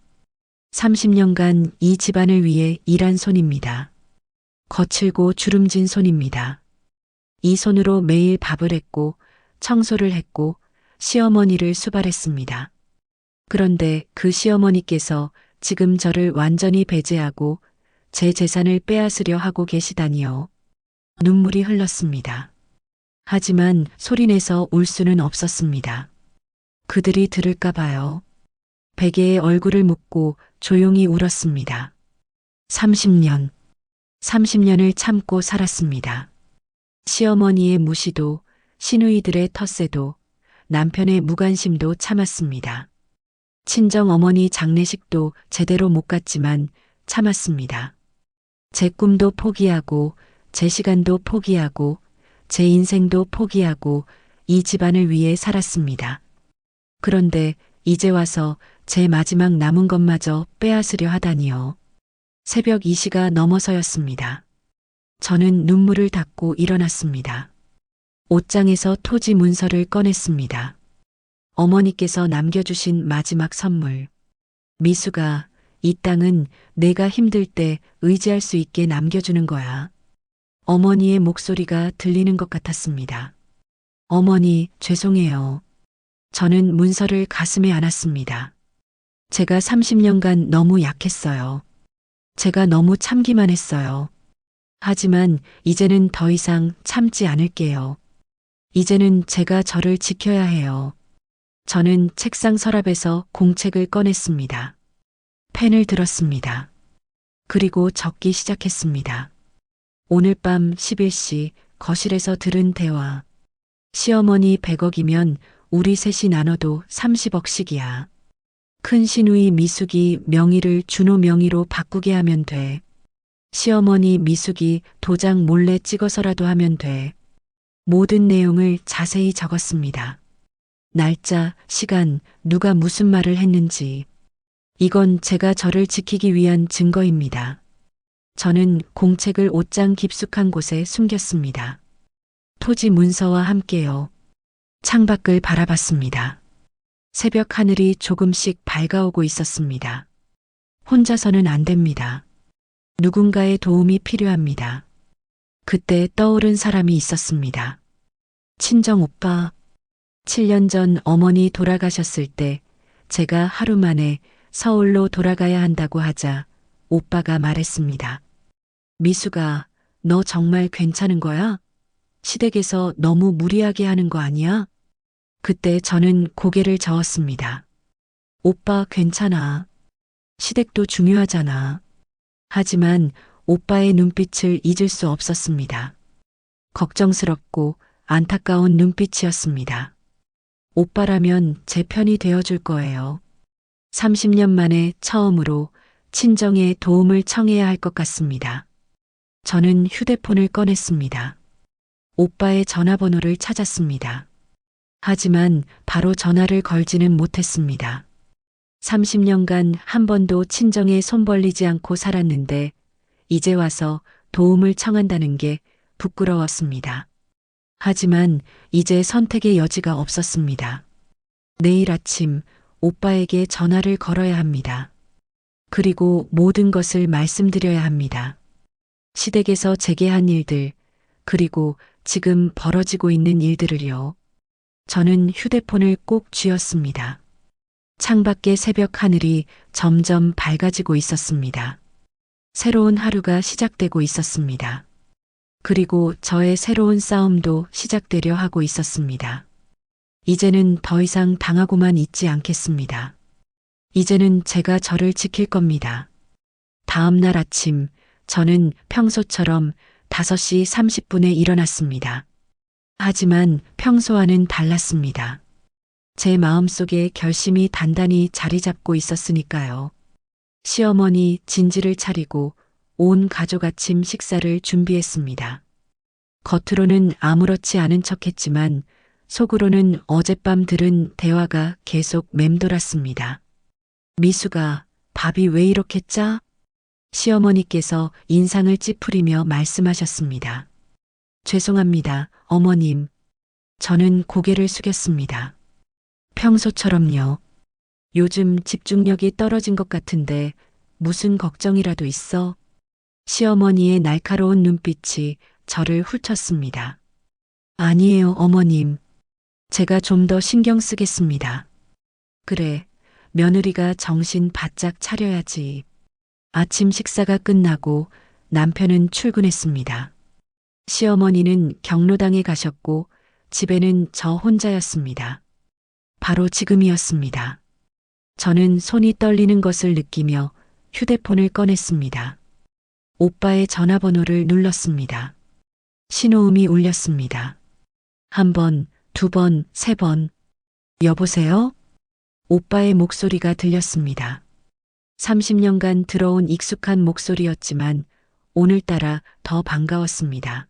30년간 이 집안을 위해 일한 손입니다. 거칠고 주름진 손입니다. 이 손으로 매일 밥을 했고 청소를 했고 시어머니를 수발했습니다. 그런데 그 시어머니께서 지금 저를 완전히 배제하고 제 재산을 빼앗으려 하고 계시다니요. 눈물이 흘렀습니다. 하지만 소리내서 울 수는 없었습니다. 그들이 들을까 봐요. 베개에 얼굴을 묻고 조용히 울었습니다. 30년을 참고 살았습니다. 시어머니의 무시도, 시누이들의 텃세도, 남편의 무관심도 참았습니다. 친정 어머니 장례식도 제대로 못 갔지만 참았습니다. 제 꿈도 포기하고, 제 시간도 포기하고, 제 인생도 포기하고 이 집안을 위해 살았습니다. 그런데 이제 와서 제 마지막 남은 것마저 빼앗으려 하다니요. 새벽 2시가 넘어서였습니다. 저는 눈물을 닦고 일어났습니다. 옷장에서 토지 문서를 꺼냈습니다. 어머니께서 남겨주신 마지막 선물. 미수가, 이 땅은 내가 힘들 때 의지할 수 있게 남겨주는 거야. 어머니의 목소리가 들리는 것 같았습니다. 어머니, 죄송해요. 저는 문서를 가슴에 안았습니다. 제가 30년간 너무 약했어요. 제가 너무 참기만 했어요. 하지만 이제는 더 이상 참지 않을게요. 이제는 제가 저를 지켜야 해요. 저는 책상 서랍에서 공책을 꺼냈습니다. 펜을 들었습니다. 그리고 적기 시작했습니다. 오늘 밤 11시 거실에서 들은 대화. 시어머니 100억이면 우리 셋이 나눠도 30억씩이야. 큰 시누이 미숙이 명의를 준호 명의로 바꾸게 하면 돼. 시어머니 미숙이 도장 몰래 찍어서라도 하면 돼. 모든 내용을 자세히 적었습니다. 날짜, 시간, 누가 무슨 말을 했는지. 이건 제가 저를 지키기 위한 증거입니다. 저는 공책을 옷장 깊숙한 곳에 숨겼습니다. 토지 문서와 함께요. 창밖을 바라봤습니다. 새벽 하늘이 조금씩 밝아오고 있었습니다. 혼자서는 안 됩니다. 누군가의 도움이 필요합니다. 그때 떠오른 사람이 있었습니다. 친정 오빠. 7년 전 어머니 돌아가셨을 때 제가 하루 만에 서울로 돌아가야 한다고 하자 오빠가 말했습니다. 미수가, 너 정말 괜찮은 거야? 시댁에서 너무 무리하게 하는 거 아니야? 그때 저는 고개를 저었습니다. 오빠 괜찮아. 시댁도 중요하잖아. 하지만 오빠의 눈빛을 잊을 수 없었습니다. 걱정스럽고 안타까운 눈빛이었습니다. 오빠라면 제 편이 되어줄 거예요. 30년 만에 처음으로 친정의 도움을 청해야 할 것 같습니다. 저는 휴대폰을 꺼냈습니다. 오빠의 전화번호를 찾았습니다. 하지만 바로 전화를 걸지는 못했습니다. 30년간 한 번도 친정에 손 벌리지 않고 살았는데 이제 와서 도움을 청한다는 게 부끄러웠습니다. 하지만 이제 선택의 여지가 없었습니다. 내일 아침 오빠에게 전화를 걸어야 합니다. 그리고 모든 것을 말씀드려야 합니다. 시댁에서 제게 한 일들, 그리고 지금 벌어지고 있는 일들을요. 저는 휴대폰을 꼭 쥐었습니다. 창밖의 새벽 하늘이 점점 밝아지고 있었습니다. 새로운 하루가 시작되고 있었습니다. 그리고 저의 새로운 싸움도 시작되려 하고 있었습니다. 이제는 더 이상 당하고만 있지 않겠습니다. 이제는 제가 저를 지킬 겁니다. 다음 날 아침, 저는 평소처럼 5시 30분에 일어났습니다. 하지만 평소와는 달랐습니다. 제 마음속에 결심이 단단히 자리 잡고 있었으니까요. 시어머니 진지를 차리고 온 가족 아침 식사를 준비했습니다. 겉으로는 아무렇지 않은 척했지만 속으로는 어젯밤 들은 대화가 계속 맴돌았습니다. 미수가, 밥이 왜 이렇게 짜? 시어머니께서 인상을 찌푸리며 말씀하셨습니다. 죄송합니다, 어머님. 저는 고개를 숙였습니다. 평소처럼요. 요즘 집중력이 떨어진 것 같은데 무슨 걱정이라도 있어? 시어머니의 날카로운 눈빛이 저를 훑었습니다. 아니에요, 어머님. 제가 좀 더 신경 쓰겠습니다. 그래, 며느리가 정신 바짝 차려야지. 아침 식사가 끝나고 남편은 출근했습니다. 시어머니는 경로당에 가셨고 집에는 저 혼자였습니다. 바로 지금이었습니다. 저는 손이 떨리는 것을 느끼며 휴대폰을 꺼냈습니다. 오빠의 전화번호를 눌렀습니다. 신호음이 울렸습니다. 1번, 2번, 3번. 여보세요? 오빠의 목소리가 들렸습니다. 30년간 들어온 익숙한 목소리였지만 오늘따라 더 반가웠습니다.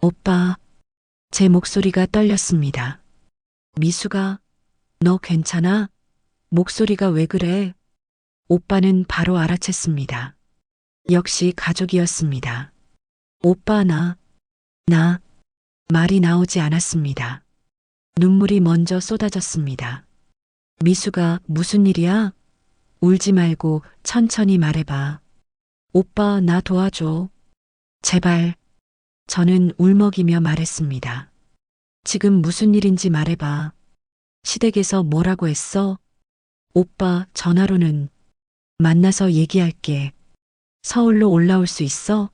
오빠, 제 목소리가 떨렸습니다. 미수가, 너 괜찮아? 목소리가 왜 그래? 오빠는 바로 알아챘습니다. 역시 가족이었습니다. 오빠 나 말이 나오지 않았습니다. 눈물이 먼저 쏟아졌습니다. 미수가 무슨 일이야? 울지 말고 천천히 말해봐. 오빠, 나 도와줘. 제발. 저는 울먹이며 말했습니다. 지금 무슨 일인지 말해봐. 시댁에서 뭐라고 했어? 오빠, 전화로는 만나서 얘기할게. 서울로 올라올 수 있어?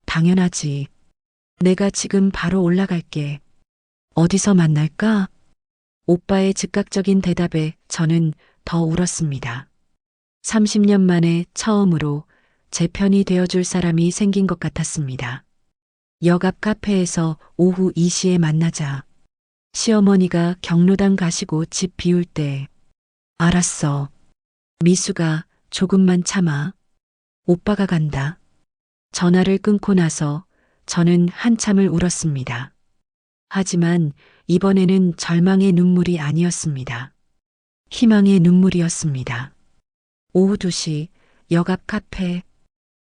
당연하지. 내가 지금 바로 올라갈게. 어디서 만날까? 오빠의 즉각적인 대답에 저는 더 울었습니다. 30년 만에 처음으로 제 편이 되어줄 사람이 생긴 것 같았습니다. 역 앞 카페에서 오후 2시에 만나자. 시어머니가 경로당 가시고 집 비울 때. 알았어. 미수가 조금만 참아. 오빠가 간다. 전화를 끊고 나서 저는 한참을 울었습니다. 하지만 이번에는 절망의 눈물이 아니었습니다. 희망의 눈물이었습니다. 오후 2시 역 앞 카페.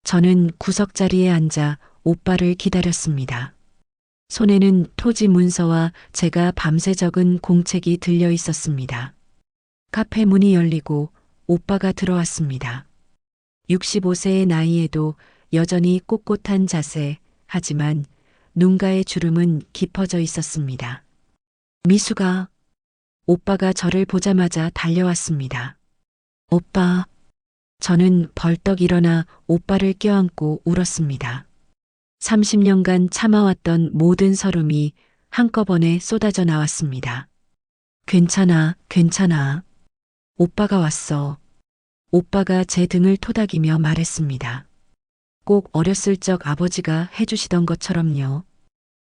저는 구석자리에 앉아 오빠를 기다렸습니다. 손에는 토지 문서와 제가 밤새 적은 공책이 들려 있었습니다. 카페 문이 열리고 오빠가 들어왔습니다. 65세의 나이에도 여전히 꼿꼿한 자세, 하지만 눈가의 주름은 깊어져 있었습니다. 미수가, 오빠가 저를 보자마자 달려왔습니다. 오빠, 저는 벌떡 일어나 오빠를 껴안고 울었습니다. 30년간 참아왔던 모든 서름이 한꺼번에 쏟아져 나왔습니다. 괜찮아, 괜찮아. 오빠가 왔어. 오빠가 제 등을 토닥이며 말했습니다. 꼭 어렸을 적 아버지가 해주시던 것처럼요.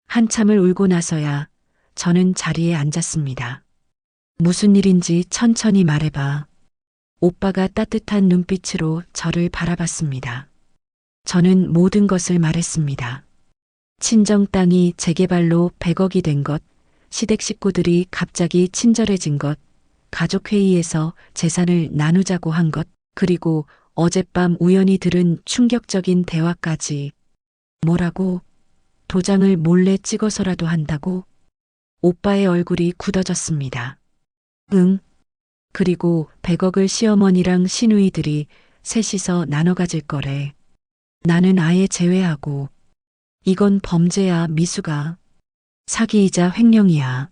한참을 울고 나서야 저는 자리에 앉았습니다. 무슨 일인지 천천히 말해봐. 오빠가 따뜻한 눈빛으로 저를 바라봤습니다. 저는 모든 것을 말했습니다. 친정 땅이 재개발로 100억이 된 것, 시댁 식구들이 갑자기 친절해진 것, 가족회의에서 재산을 나누자고 한 것, 그리고 어젯밤 우연히 들은 충격적인 대화까지. 뭐라고? 도장을 몰래 찍어서라도 한다고? 오빠의 얼굴이 굳어졌습니다. 응. 그리고 100억을 시어머니랑 시누이들이 셋이서 나눠 가질 거래. 나는 아예 제외하고. 이건 범죄야, 미수가. 사기이자 횡령이야.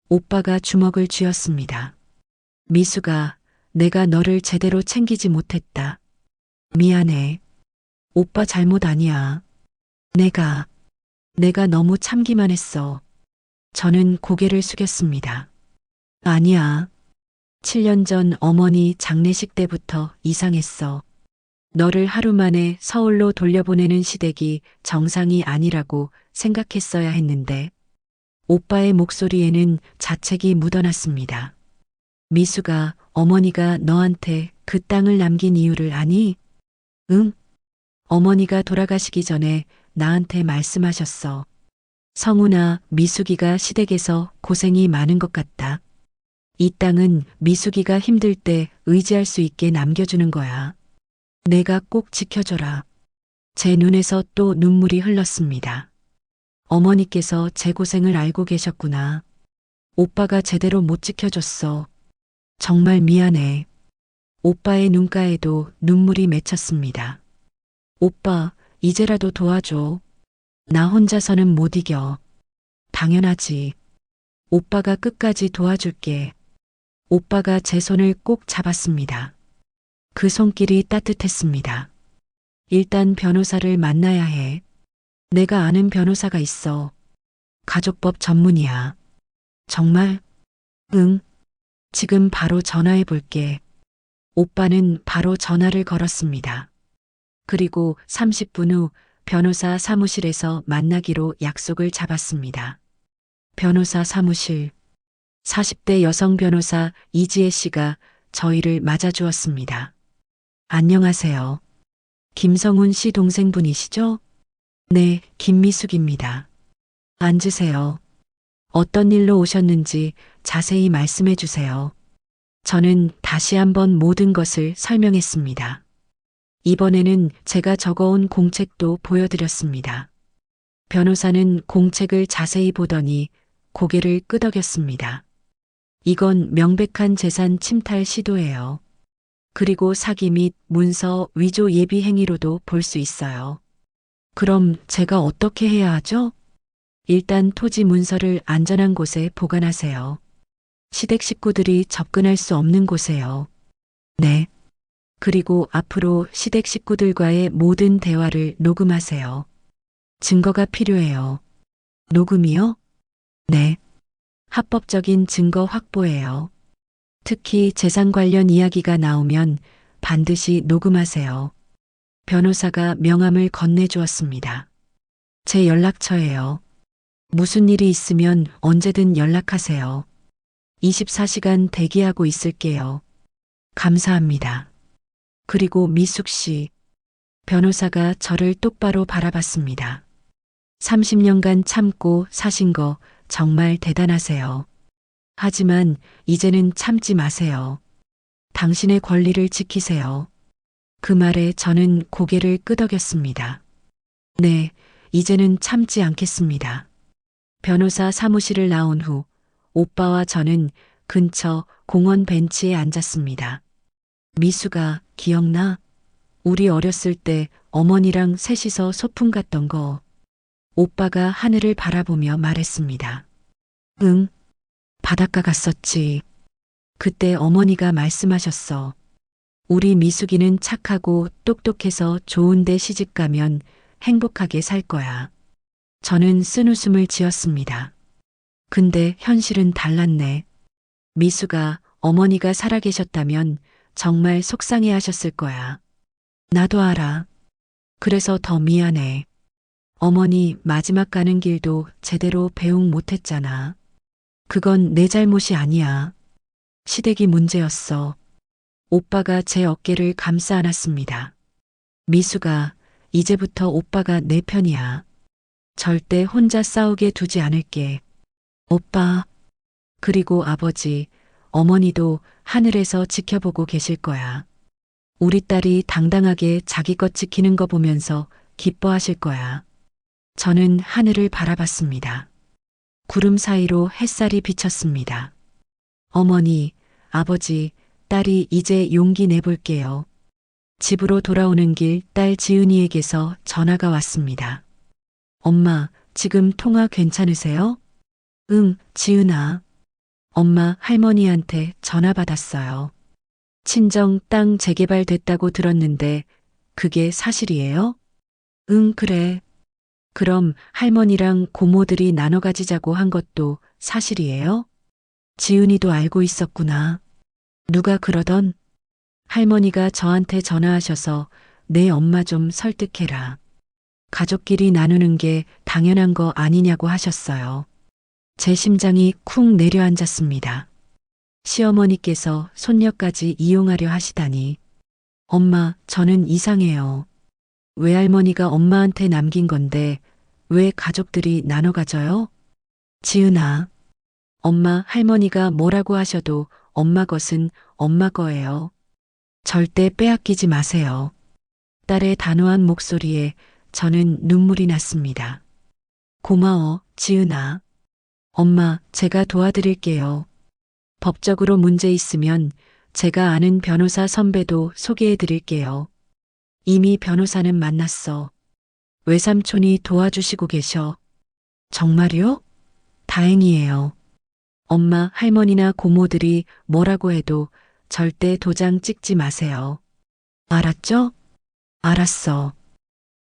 오빠가 주먹을 쥐었습니다. 미수가, 내가 너를 제대로 챙기지 못했다. 미안해. 오빠 잘못 아니야. 내가 너무 참기만 했어. 저는 고개를 숙였습니다. 아니야. 7년 전 어머니 장례식 때부터 이상했어. 너를 하루 만에 서울로 돌려보내는 시댁이 정상이 아니라고 생각했어야 했는데. 오빠의 목소리에는 자책이 묻어났습니다. 미수가, 어머니가 너한테 그 땅을 남긴 이유를 아니? 응? 어머니가 돌아가시기 전에 나한테 말씀하셨어. 성우나 미숙이가 시댁에서 고생이 많은 것 같다. 이 땅은 미숙이가 힘들 때 의지할 수 있게 남겨주는 거야. 내가 꼭 지켜줘라. 제 눈에서 또 눈물이 흘렀습니다. 어머니께서 제 고생을 알고 계셨구나. 오빠가 제대로 못 지켜줬어. 정말 미안해. 오빠의 눈가에도 눈물이 맺혔습니다. 오빠, 이제라도 도와줘. 나 혼자서는 못 이겨. 당연하지. 오빠가 끝까지 도와줄게. 오빠가 제 손을 꼭 잡았습니다. 그 손길이 따뜻했습니다. 일단 변호사를 만나야 해. 내가 아는 변호사가 있어. 가족법 전문이야. 정말? 응. 지금 바로 전화해 볼게. 오빠는 바로 전화를 걸었습니다. 그리고 30분 후 변호사 사무실에서 만나기로 약속을 잡았습니다. 변호사 사무실. 40대 여성 변호사 이지혜 씨가 저희를 맞아주었습니다. 안녕하세요. 김성훈 씨 동생분이시죠? 네, 김미숙입니다. 앉으세요. 어떤 일로 오셨는지 자세히 말씀해 주세요. 저는 다시 한번 모든 것을 설명했습니다. 이번에는 제가 적어온 공책도 보여드렸습니다. 변호사는 공책을 자세히 보더니 고개를 끄덕였습니다. 이건 명백한 재산 침탈 시도예요. 그리고 사기 및 문서 위조 예비 행위로도 볼 수 있어요. 그럼 제가 어떻게 해야 하죠? 일단 토지 문서를 안전한 곳에 보관하세요. 시댁 식구들이 접근할 수 없는 곳에요. 네. 그리고 앞으로 시댁 식구들과의 모든 대화를 녹음하세요. 증거가 필요해요. 녹음이요? 네. 합법적인 증거 확보예요. 특히 재산 관련 이야기가 나오면 반드시 녹음하세요. 변호사가 명함을 건네주었습니다. 제 연락처예요. 무슨 일이 있으면 언제든 연락하세요. 24시간 대기하고 있을게요. 감사합니다. 그리고 미숙 씨. 변호사가 저를 똑바로 바라봤습니다. 30년간 참고 사신 거 정말 대단하세요. 하지만 이제는 참지 마세요. 당신의 권리를 지키세요. 그 말에 저는 고개를 끄덕였습니다. 네, 이제는 참지 않겠습니다. 변호사 사무실을 나온 후 오빠와 저는 근처 공원 벤치에 앉았습니다. 미수가 기억나? 우리 어렸을 때 어머니랑 셋이서 소풍 갔던 거. 오빠가 하늘을 바라보며 말했습니다. 응, 바닷가 갔었지. 그때 어머니가 말씀하셨어. 우리 미숙이는 착하고 똑똑해서 좋은데 시집 가면 행복하게 살 거야. 저는 쓴웃음을 지었습니다. 근데 현실은 달랐네. 미수가 어머니가 살아계셨다면 정말 속상해 하셨을 거야. 나도 알아. 그래서 더 미안해. 어머니 마지막 가는 길도 제대로 배웅 못했잖아. 그건 내 잘못이 아니야. 시댁이 문제였어. 오빠가 제 어깨를 감싸 안았습니다. 미수가 이제부터 오빠가 내 편이야. 절대 혼자 싸우게 두지 않을게. 오빠. 그리고 아버지, 어머니도 하늘에서 지켜보고 계실 거야. 우리 딸이 당당하게 자기 것 지키는 거 보면서 기뻐하실 거야. 저는 하늘을 바라봤습니다. 구름 사이로 햇살이 비쳤습니다. 어머니, 아버지, 딸이 이제 용기 내볼게요. 집으로 돌아오는 길 딸 지은이에게서 전화가 왔습니다. 엄마, 지금 통화 괜찮으세요? 응, 지은아. 엄마 할머니한테 전화 받았어요. 친정 땅 재개발됐다고 들었는데 그게 사실이에요? 응, 그래. 그럼 할머니랑 고모들이 나눠 가지자고 한 것도 사실이에요? 지은이도 알고 있었구나. 누가 그러던? 할머니가 저한테 전화하셔서 내 엄마 좀 설득해라. 가족끼리 나누는 게 당연한 거 아니냐고 하셨어요. 제 심장이 쿵 내려앉았습니다. 시어머니께서 손녀까지 이용하려 하시다니. 엄마, 저는 이상해요. 외할머니가 엄마한테 남긴 건데 왜 가족들이 나눠 가져요? 지은아, 엄마 할머니가 뭐라고 하셔도 엄마 것은 엄마 거예요. 절대 빼앗기지 마세요. 딸의 단호한 목소리에 저는 눈물이 났습니다. 고마워, 지은아. 엄마, 제가 도와드릴게요. 법적으로 문제 있으면 제가 아는 변호사 선배도 소개해 드릴게요. 이미 변호사는 만났어. 외삼촌이 도와주시고 계셔. 정말요? 다행이에요. 엄마, 할머니나 고모들이 뭐라고 해도 절대 도장 찍지 마세요. 알았죠? 알았어.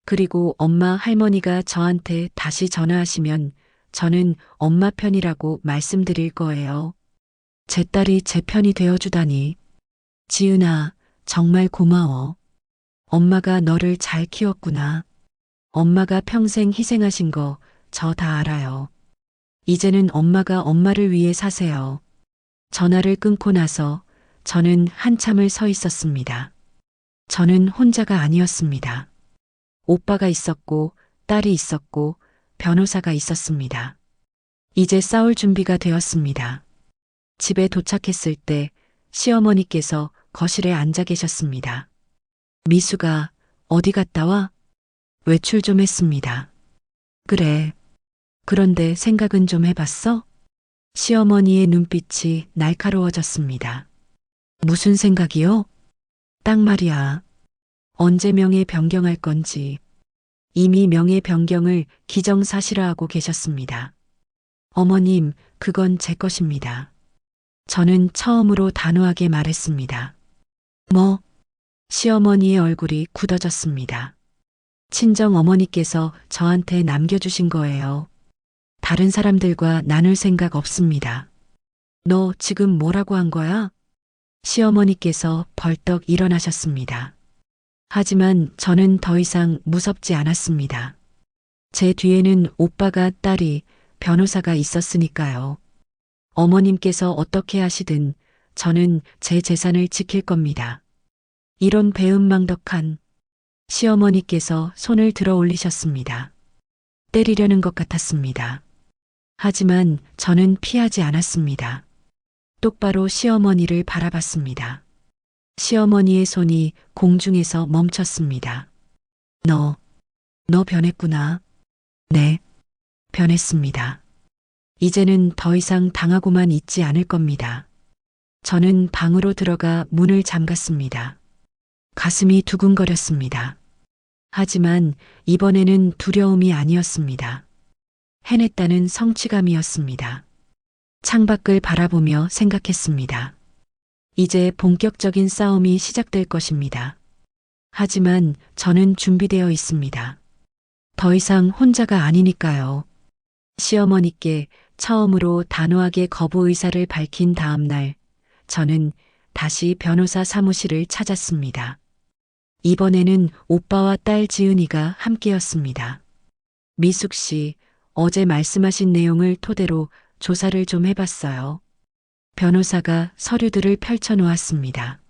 그리고 엄마, 할머니가 저한테 다시 전화하시면 저는 엄마 편이라고 말씀드릴 거예요. 제 딸이 제 편이 되어주다니. 지은아, 정말 고마워. 엄마가 너를 잘 키웠구나. 엄마가 평생 희생하신 거 저 다 알아요. 이제는 엄마가 엄마를 위해 사세요. 전화를 끊고 나서 저는 한참을 서 있었습니다. 저는 혼자가 아니었습니다. 오빠가 있었고, 딸이 있었고, 변호사가 있었습니다. 이제 싸울 준비가 되었습니다. 집에 도착했을 때 시어머니께서 거실에 앉아 계셨습니다. 미수가 어디 갔다 와? 외출 좀 했습니다. 그래. 그런데 생각은 좀 해봤어? 시어머니의 눈빛이 날카로워졌습니다. 무슨 생각이요? 딱 말이야. 언제 명예 변경할 건지. 이미 명예 변경을 기정사실화하고 계셨습니다. 어머님, 그건 제 것입니다. 저는 처음으로 단호하게 말했습니다. 뭐? 시어머니의 얼굴이 굳어졌습니다. 친정 어머니께서 저한테 남겨주신 거예요. 다른 사람들과 나눌 생각 없습니다. 너 지금 뭐라고 한 거야? 시어머니께서 벌떡 일어나셨습니다. 하지만 저는 더 이상 무섭지 않았습니다. 제 뒤에는 오빠가 딸이 변호사가 있었으니까요. 어머님께서 어떻게 하시든 저는 제 재산을 지킬 겁니다. 이런 배은망덕한 시어머니께서 손을 들어 올리셨습니다. 때리려는 것 같았습니다. 하지만 저는 피하지 않았습니다. 똑바로 시어머니를 바라봤습니다. 시어머니의 손이 공중에서 멈췄습니다. 너 변했구나. 네, 변했습니다. 이제는 더 이상 당하고만 있지 않을 겁니다. 저는 방으로 들어가 문을 잠갔습니다. 가슴이 두근거렸습니다. 하지만 이번에는 두려움이 아니었습니다. 해냈다는 성취감이었습니다. 창밖을 바라보며 생각했습니다. 이제 본격적인 싸움이 시작될 것입니다. 하지만 저는 준비되어 있습니다. 더 이상 혼자가 아니니까요. 시어머니께 처음으로 단호하게 거부 의사를 밝힌 다음 날, 저는 다시 변호사 사무실을 찾았습니다. 이번에는 오빠와 딸 지은이가 함께였습니다. 미숙 씨, 어제 말씀하신 내용을 토대로 조사를 좀 해봤어요. 변호사가 서류들을 펼쳐놓았습니다.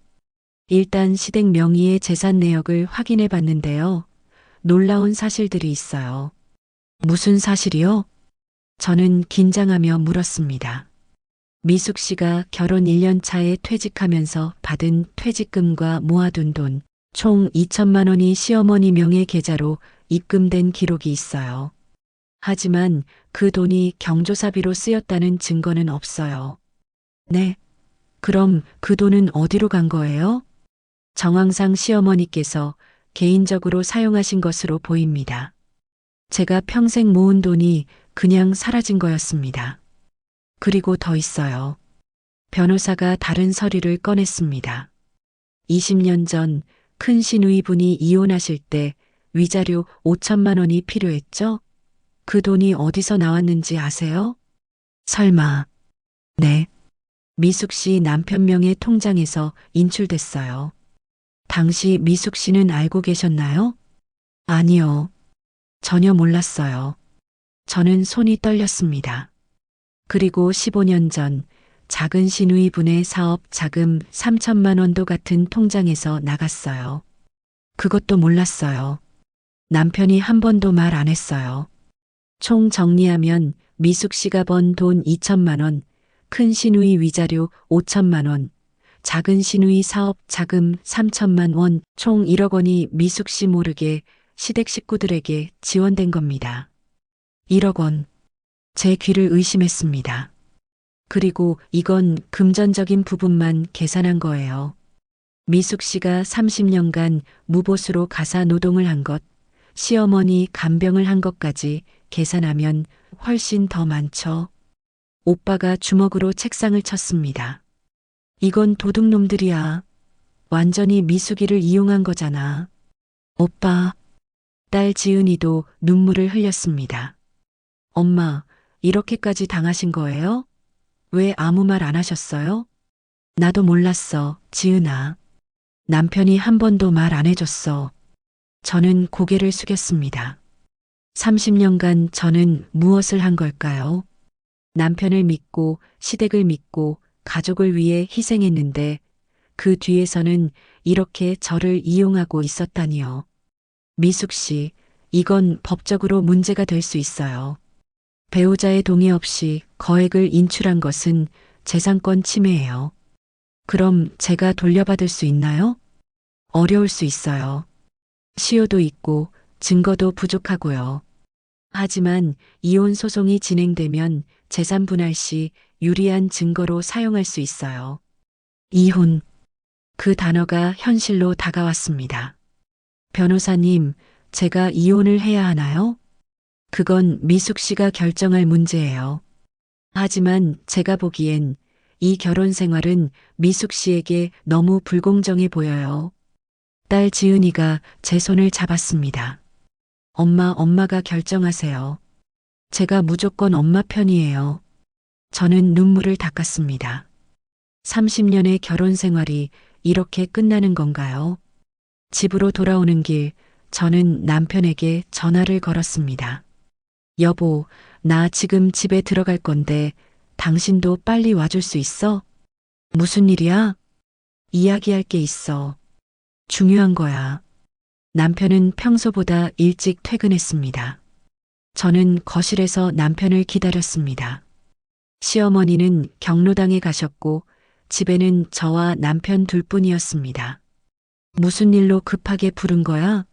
일단 시댁 명의의 재산 내역을 확인해 봤는데요. 놀라운 사실들이 있어요. 무슨 사실이요? 저는 긴장하며 물었습니다. 미숙 씨가 결혼 1년 차에 퇴직하면서 받은 퇴직금과 모아둔 돈, 총 2천만 원이 시어머니 명의 계좌로 입금된 기록이 있어요. 하지만 그 돈이 경조사비로 쓰였다는 증거는 없어요. 네. 그럼 그 돈은 어디로 간 거예요? 정황상 시어머니께서 개인적으로 사용하신 것으로 보입니다. 제가 평생 모은 돈이 그냥 사라진 거였습니다. 그리고 더 있어요. 변호사가 다른 서류를 꺼냈습니다. 20년 전 큰 시누이분이 이혼하실 때 위자료 5천만 원이 필요했죠? 그 돈이 어디서 나왔는지 아세요? 설마. 네. 미숙 씨 남편 명의 통장에서 인출됐어요. 당시 미숙 씨는 알고 계셨나요? 아니요. 전혀 몰랐어요. 저는 손이 떨렸습니다. 그리고 15년 전 작은 시누이분의 사업 자금 3천만 원도 같은 통장에서 나갔어요. 그것도 몰랐어요. 남편이 한 번도 말 안 했어요. 총 정리하면 미숙 씨가 번 돈 2천만 원, 큰 시누이 위자료 5천만 원, 작은 시누이 사업 자금 3천만 원, 총 1억 원이 미숙 씨 모르게 시댁 식구들에게 지원된 겁니다. 1억 원. 제 귀를 의심했습니다. 그리고 이건 금전적인 부분만 계산한 거예요. 미숙 씨가 30년간 무보수로 가사 노동을 한 것, 시어머니 간병을 한 것까지 계산하면 훨씬 더 많죠. 오빠가 주먹으로 책상을 쳤습니다. 이건 도둑놈들이야. 완전히 미숙이를 이용한 거잖아. 오빠. 딸 지은이도 눈물을 흘렸습니다. 엄마, 이렇게까지 당하신 거예요? 왜 아무 말 안 하셨어요? 나도 몰랐어, 지은아. 남편이 한 번도 말 안 해줬어. 저는 고개를 숙였습니다. 30년간 저는 무엇을 한 걸까요? 남편을 믿고 시댁을 믿고 가족을 위해 희생했는데 그 뒤에서는 이렇게 저를 이용하고 있었다니요. 미숙 씨, 이건 법적으로 문제가 될 수 있어요. 배우자의 동의 없이 거액을 인출한 것은 재산권 침해예요. 그럼 제가 돌려받을 수 있나요? 어려울 수 있어요. 시효도 있고 증거도 부족하고요. 하지만 이혼 소송이 진행되면 재산 분할 시 유리한 증거로 사용할 수 있어요. 이혼. 그 단어가 현실로 다가왔습니다. 변호사님, 제가 이혼을 해야 하나요? 그건 미숙 씨가 결정할 문제예요. 하지만 제가 보기엔 이 결혼 생활은 미숙 씨에게 너무 불공정해 보여요. 딸 지은이가 제 손을 잡았습니다. 엄마가 결정하세요. 제가 무조건 엄마 편이에요. 저는 눈물을 닦았습니다. 30년의 결혼 생활이 이렇게 끝나는 건가요? 집으로 돌아오는 길, 저는 남편에게 전화를 걸었습니다. 여보, 나 지금 집에 들어갈 건데 당신도 빨리 와줄 수 있어? 무슨 일이야? 이야기할 게 있어. 중요한 거야. 남편은 평소보다 일찍 퇴근했습니다. 저는 거실에서 남편을 기다렸습니다. 시어머니는 경로당에 가셨고 집에는 저와 남편 둘뿐이었습니다. 무슨 일로 급하게 부른 거야?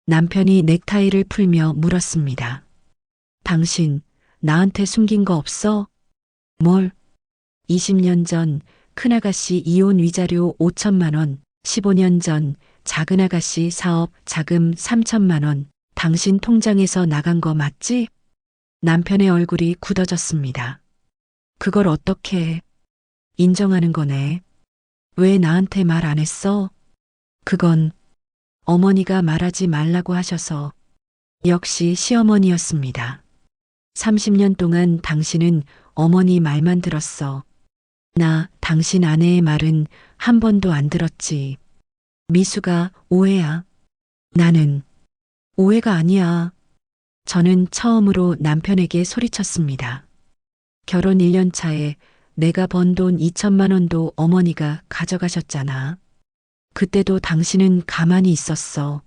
남편이 넥타이를 풀며 물었습니다. 당신, 나한테 숨긴 거 없어? 뭘? 20년 전 큰아가씨 이혼 위자료 5천만 원, 15년 전 작은아가씨 사업 자금 3천만 원, 당신 통장에서 나간 거 맞지? 남편의 얼굴이 굳어졌습니다. 그걸 어떻게 해? 인정하는 거네. 왜 나한테 말 안 했어? 그건 어머니가 말하지 말라고 하셔서. 역시 시어머니였습니다. 30년 동안 당신은 어머니 말만 들었어. 나 당신 아내의 말은 한 번도 안 들었지. 미수가 오해야. 나는 오해가 아니야. 저는 처음으로 남편에게 소리쳤습니다. 결혼 1년 차에 내가 번 돈 2천만 원도 어머니가 가져가셨잖아. 그때도 당신은 가만히 있었어.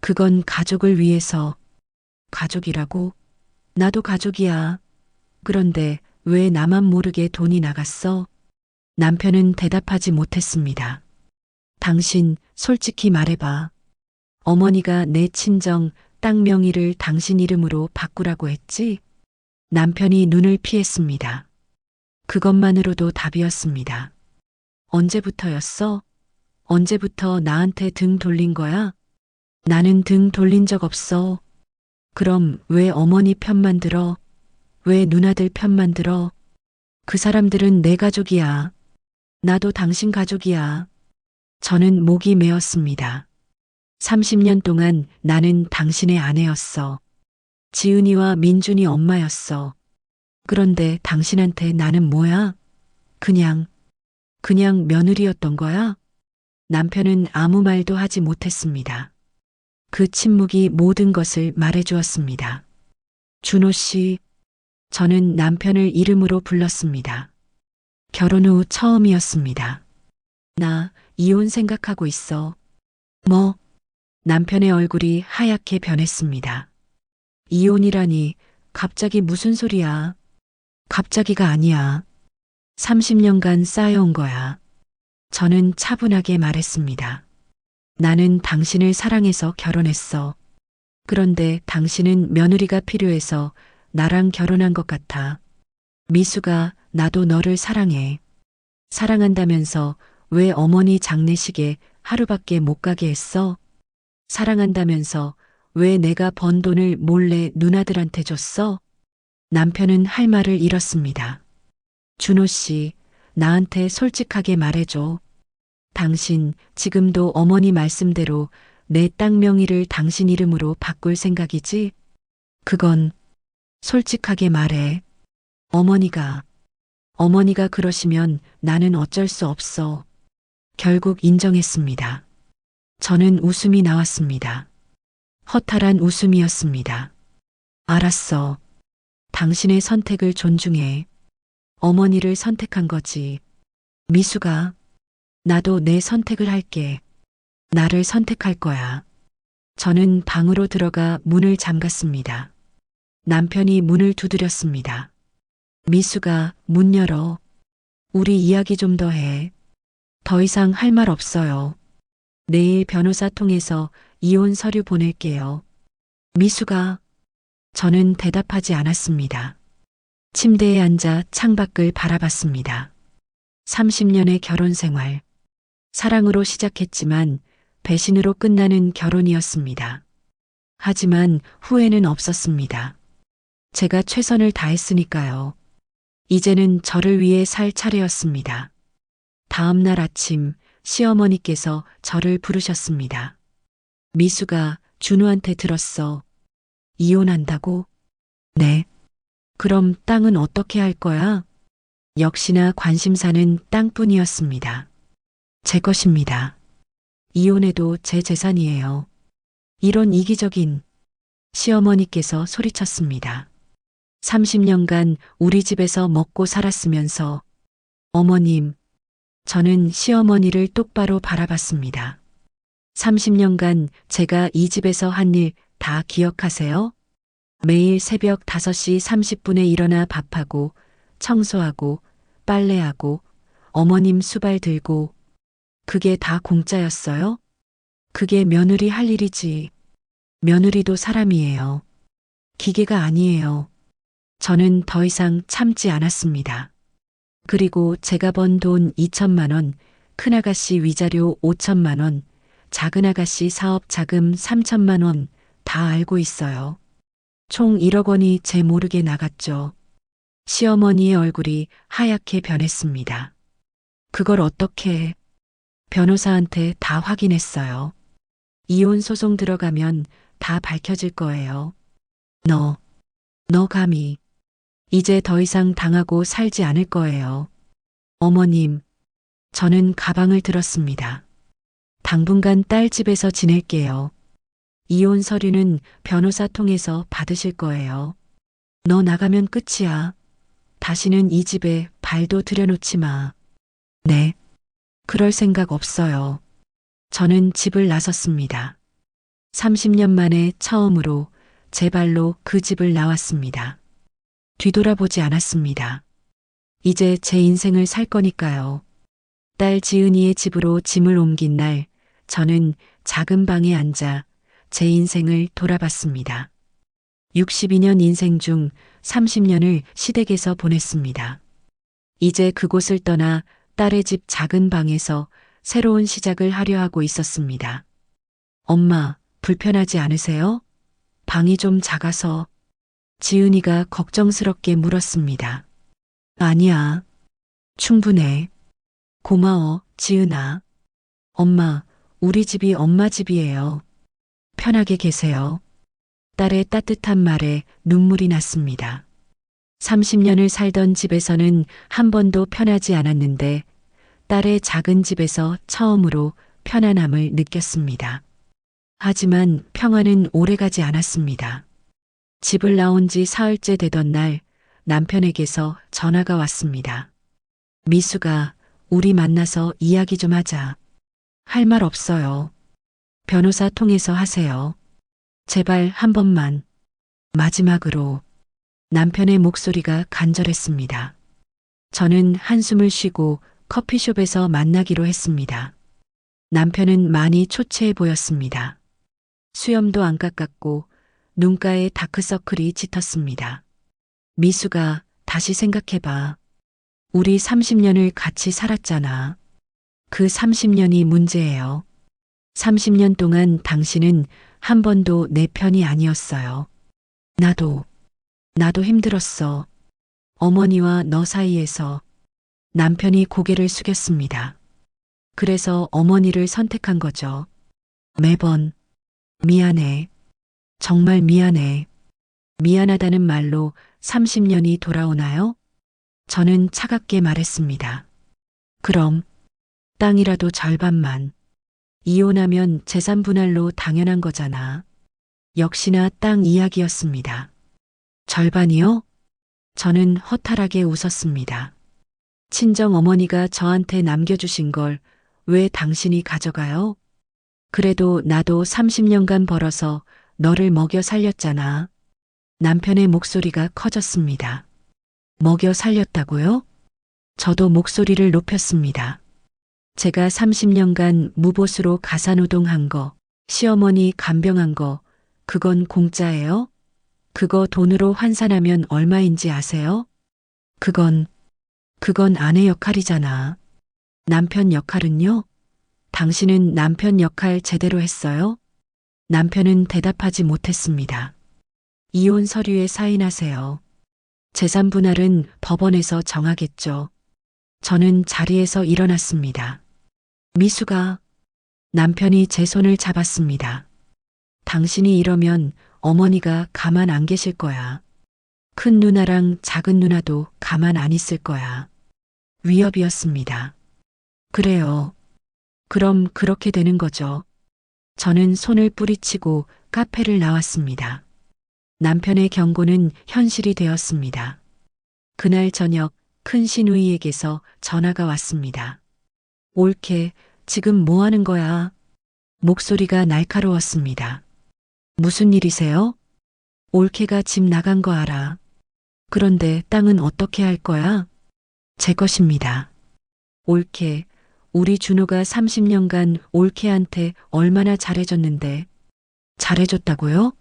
그건 가족을 위해서. 가족이라고? 나도 가족이야. 그런데 왜 나만 모르게 돈이 나갔어? 남편은 대답하지 못했습니다. 당신 솔직히 말해봐. 어머니가 내 친정 땅 명의를 당신 이름으로 바꾸라고 했지? 남편이 눈을 피했습니다. 그것만으로도 답이었습니다. 언제부터였어? 언제부터 나한테 등 돌린 거야? 나는 등 돌린 적 없어. 그럼 왜 어머니 편만 들어? 왜 누나들 편만 들어? 그 사람들은 내 가족이야. 나도 당신 가족이야. 저는 목이 메었습니다. 30년 동안 나는 당신의 아내였어. 지은이와 민준이 엄마였어. 그런데 당신한테 나는 뭐야? 그냥 며느리였던 거야? 남편은 아무 말도 하지 못했습니다. 그 침묵이 모든 것을 말해주었습니다. 준호 씨, 저는 남편을 이름으로 불렀습니다. 결혼 후 처음이었습니다. 나 이혼 생각하고 있어. 뭐? 남편의 얼굴이 하얗게 변했습니다. 이혼이라니 갑자기 무슨 소리야? 갑자기가 아니야. 30년간 쌓여온 거야. 저는 차분하게 말했습니다. 나는 당신을 사랑해서 결혼했어. 그런데 당신은 며느리가 필요해서 나랑 결혼한 것 같아. 미수가 나도 너를 사랑해. 사랑한다면서 왜 어머니 장례식에 하루밖에 못 가게 했어? 사랑한다면서 왜 내가 번 돈을 몰래 누나들한테 줬어? 남편은 할 말을 잃었습니다. 준호 씨, 나한테 솔직하게 말해줘. 당신 지금도 어머니 말씀대로 내 땅 명의를 당신 이름으로 바꿀 생각이지? 그건 솔직하게 말해. 어머니가 그러시면 나는 어쩔 수 없어. 결국 인정했습니다. 저는 웃음이 나왔습니다. 허탈한 웃음이었습니다. 알았어. 당신의 선택을 존중해. 어머니를 선택한 거지. 미수가, 나도 내 선택을 할게. 나를 선택할 거야. 저는 방으로 들어가 문을 잠갔습니다. 남편이 문을 두드렸습니다. 미수가 문 열어. 우리 이야기 좀 더 해. 더 이상 할 말 없어요. 내일 변호사 통해서 이혼 서류 보낼게요. 미수가 저는 대답하지 않았습니다. 침대에 앉아 창밖을 바라봤습니다. 30년의 결혼 생활. 사랑으로 시작했지만 배신으로 끝나는 결혼이었습니다. 하지만 후회는 없었습니다. 제가 최선을 다했으니까요. 이제는 저를 위해 살 차례였습니다. 다음 날 아침 시어머니께서 저를 부르셨습니다. 미수가 준우한테 들었어. 이혼한다고? 네. 그럼 땅은 어떻게 할 거야? 역시나 관심사는 땅뿐이었습니다. 제 것입니다. 이혼해도 제 재산이에요. 이런 이기적인 시어머니께서 소리쳤습니다. 30년간 우리 집에서 먹고 살았으면서 어머님, 저는 시어머니를 똑바로 바라봤습니다. 30년간 제가 이 집에서 한 일 다 기억하세요? 매일 새벽 5시 30분에 일어나 밥하고 청소하고 빨래하고 어머님 수발 들고 그게 다 공짜였어요? 그게 며느리 할 일이지. 며느리도 사람이에요. 기계가 아니에요. 저는 더 이상 참지 않았습니다. 그리고 제가 번 돈 2천만 원, 큰아가씨 위자료 5천만 원, 작은아가씨 사업 자금 3천만 원 다 알고 있어요. 총 1억 원이 제 모르게 나갔죠. 시어머니의 얼굴이 하얗게 변했습니다. 그걸 어떻게 해? 변호사한테 다 확인했어요. 이혼 소송 들어가면 다 밝혀질 거예요. 너 감히. 이제 더 이상 당하고 살지 않을 거예요. 어머님, 저는 가방을 들었습니다. 당분간 딸 집에서 지낼게요. 이혼 서류는 변호사 통해서 받으실 거예요. 너 나가면 끝이야. 다시는 이 집에 발도 들여놓지 마. 네. 그럴 생각 없어요. 저는 집을 나섰습니다. 30년 만에 처음으로 제 발로 그 집을 나왔습니다. 뒤돌아보지 않았습니다. 이제 제 인생을 살 거니까요. 딸 지은이의 집으로 짐을 옮긴 날, 저는 작은 방에 앉아 제 인생을 돌아봤습니다. 62년 인생 중 30년을 시댁에서 보냈습니다. 이제 그곳을 떠나 딸의 집 작은 방에서 새로운 시작을 하려 하고 있었습니다. 엄마, 불편하지 않으세요? 방이 좀 작아서. 지은이가 걱정스럽게 물었습니다. 아니야. 충분해. 고마워, 지은아. 엄마, 우리 집이 엄마 집이에요. 편하게 계세요. 딸의 따뜻한 말에 눈물이 났습니다. 30년을 살던 집에서는 한 번도 편하지 않았는데 딸의 작은 집에서 처음으로 편안함을 느꼈습니다. 하지만 평화는 오래가지 않았습니다. 집을 나온 지 사흘째 되던 날 남편에게서 전화가 왔습니다. 미수가, 우리 만나서 이야기 좀 하자. 할 말 없어요. 변호사 통해서 하세요. 제발 한 번만. 마지막으로. 남편의 목소리가 간절했습니다. 저는 한숨을 쉬고 커피숍에서 만나기로 했습니다. 남편은 많이 초췌해 보였습니다. 수염도 안 깎았고 눈가에 다크서클이 짙었습니다. 미수가, 다시 생각해봐. 우리 30년을 같이 살았잖아. 그 30년이 문제예요. 30년 동안 당신은 한 번도 내 편이 아니었어요. 나도 힘들었어. 어머니와 너 사이에서. 남편이 고개를 숙였습니다. 그래서 어머니를 선택한 거죠. 매번. 미안해. 정말 미안해. 미안하다는 말로 30년이 돌아오나요? 저는 차갑게 말했습니다. 그럼 땅이라도 절반만. 이혼하면 재산 분할로 당연한 거잖아. 역시나 땅 이야기였습니다. 절반이요? 저는 허탈하게 웃었습니다. 친정 어머니가 저한테 남겨주신 걸 왜 당신이 가져가요? 그래도 나도 30년간 벌어서 너를 먹여 살렸잖아. 남편의 목소리가 커졌습니다. 먹여 살렸다고요? 저도 목소리를 높였습니다. 제가 30년간 무보수로 가사노동한 거, 시어머니 간병한 거, 그건 공짜예요? 그거 돈으로 환산하면 얼마인지 아세요? 그건 아내 역할이잖아. 남편 역할은요? 당신은 남편 역할 제대로 했어요? 남편은 대답하지 못했습니다. 이혼 서류에 사인하세요. 재산 분할은 법원에서 정하겠죠. 저는 자리에서 일어났습니다. 미수가 남편이 제 손을 잡았습니다. 당신이 이러면 어머니가 가만 안 계실 거야. 큰 누나랑 작은 누나도 가만 안 있을 거야. 위협이었습니다. 그래요. 그럼 그렇게 되는 거죠. 저는 손을 뿌리치고 카페를 나왔습니다. 남편의 경고는 현실이 되었습니다. 그날 저녁 큰 시누이에게서 전화가 왔습니다. 올케, 지금 뭐 하는 거야? 목소리가 날카로웠습니다. 무슨 일이세요? 올케가 집 나간 거 알아. 그런데 땅은 어떻게 할 거야? 제 것입니다. 올케, 우리 준호가 30년간 올케한테 얼마나 잘해줬는데. 잘해줬다고요?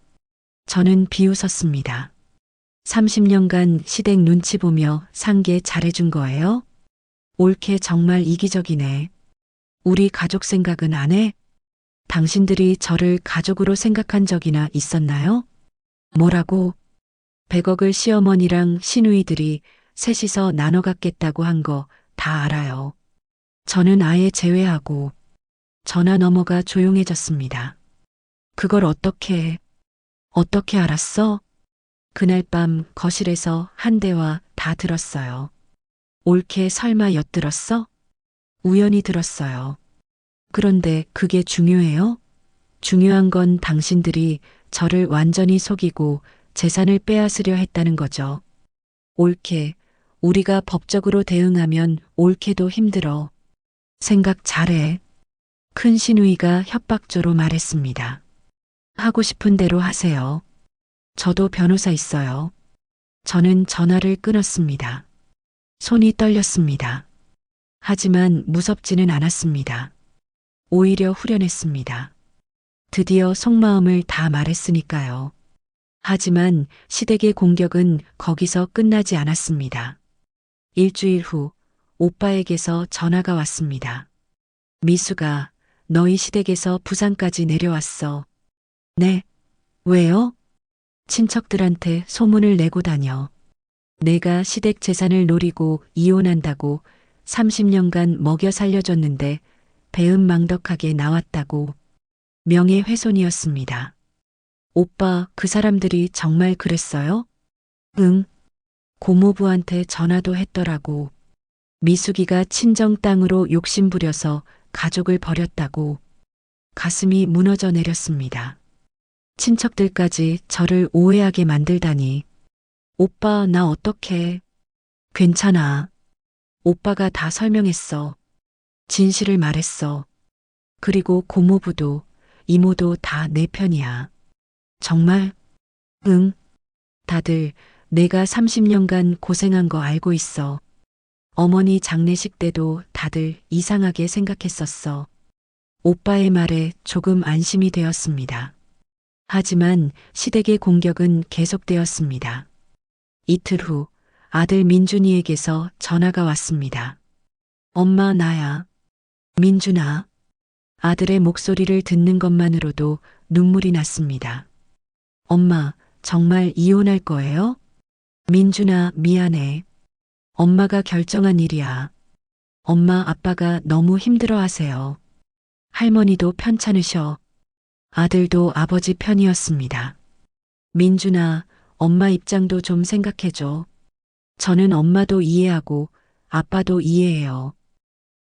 저는 비웃었습니다. 30년간 시댁 눈치 보며 산 게 잘해준 거예요? 올케 정말 이기적이네. 우리 가족 생각은 안 해? 당신들이 저를 가족으로 생각한 적이나 있었나요? 뭐라고? 100억을 시어머니랑 시누이들이 셋이서 나눠 갖겠다고 한 거 다 알아요. 저는 아예 제외하고 전화 너머가 조용해졌습니다. 그걸 어떻게 알았어? 그날 밤 거실에서 한 대화 다 들었어요. 올케 설마 엿들었어? 우연히 들었어요. 그런데 그게 중요해요? 중요한 건 당신들이 저를 완전히 속이고 재산을 빼앗으려 했다는 거죠. 올케, 우리가 법적으로 대응하면 올케도 힘들어. 생각 잘해. 큰 시누이가 협박조로 말했습니다. 하고 싶은 대로 하세요. 저도 변호사 있어요. 저는 전화를 끊었습니다. 손이 떨렸습니다. 하지만 무섭지는 않았습니다. 오히려 후련했습니다. 드디어 속마음을 다 말했으니까요. 하지만 시댁의 공격은 거기서 끝나지 않았습니다. 일주일 후 오빠에게서 전화가 왔습니다. 미수가 너희 시댁에서 부산까지 내려왔어. 네. 왜요? 친척들한테 소문을 내고 다녀. 내가 시댁 재산을 노리고 이혼한다고 30년간 먹여 살려줬는데 배은망덕하게 나왔다고. 명예훼손이었습니다. 오빠, 그 사람들이 정말 그랬어요? 응. 고모부한테 전화도 했더라고. 미숙이가 친정 땅으로 욕심부려서 가족을 버렸다고. 가슴이 무너져 내렸습니다. 친척들까지 저를 오해하게 만들다니. 오빠, 나 어떡해. 괜찮아. 오빠가 다 설명했어. 진실을 말했어. 그리고 고모부도 이모도 다 내 편이야. 정말? 응. 다들 내가 30년간 고생한 거 알고 있어. 어머니 장례식 때도 다들 이상하게 생각했었어. 오빠의 말에 조금 안심이 되었습니다. 하지만 시댁의 공격은 계속되었습니다. 이틀 후 아들 민준이에게서 전화가 왔습니다. 엄마, 나야. 민준아. 아들의 목소리를 듣는 것만으로도 눈물이 났습니다. 엄마, 정말 이혼할 거예요? 민준아, 미안해. 엄마가 결정한 일이야. 엄마, 아빠가 너무 힘들어 하세요. 할머니도 편찮으셔. 아들도 아버지 편이었습니다. 민준아, 엄마 입장도 좀 생각해줘. 저는 엄마도 이해하고 아빠도 이해해요.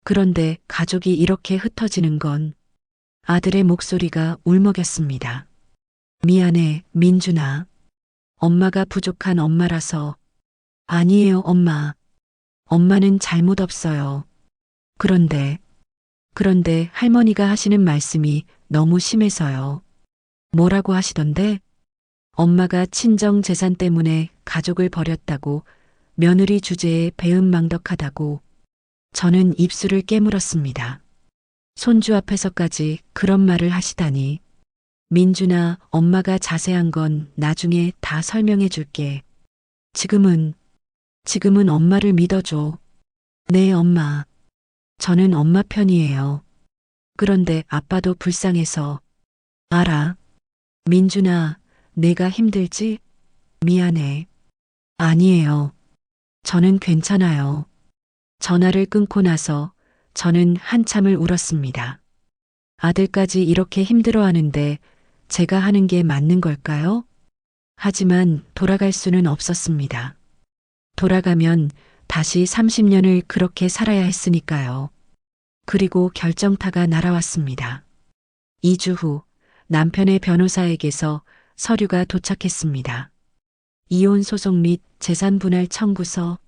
그런데 가족이 이렇게 흩어지는 건. 아들의 목소리가 울먹였습니다. 미안해, 민준아. 엄마가 부족한 엄마라서. 아니에요, 엄마. 엄마는 잘못 없어요. 그런데 할머니가 하시는 말씀이 너무 심해서요. 뭐라고 하시던데? 엄마가 친정 재산 때문에 가족을 버렸다고, 며느리 주제에 배은망덕하다고. 저는 입술을 깨물었습니다. 손주 앞에서까지 그런 말을 하시다니. 민준아, 엄마가 자세한 건 나중에 다 설명해 줄게. 지금은 엄마를 믿어줘. 네, 엄마. 저는 엄마 편이에요. 그런데 아빠도 불쌍해서. 알아. 민준아, 내가 힘들지? 미안해. 아니에요. 저는 괜찮아요. 전화를 끊고 나서 저는 한참을 울었습니다. 아들까지 이렇게 힘들어하는데 제가 하는 게 맞는 걸까요? 하지만 돌아갈 수는 없었습니다. 돌아가면 다시 30년을 그렇게 살아야 했으니까요. 그리고 결정타가 날아왔습니다. 2주 후 남편의 변호사에게서 서류가 도착했습니다. 이혼 소송 및 재산 분할 청구서.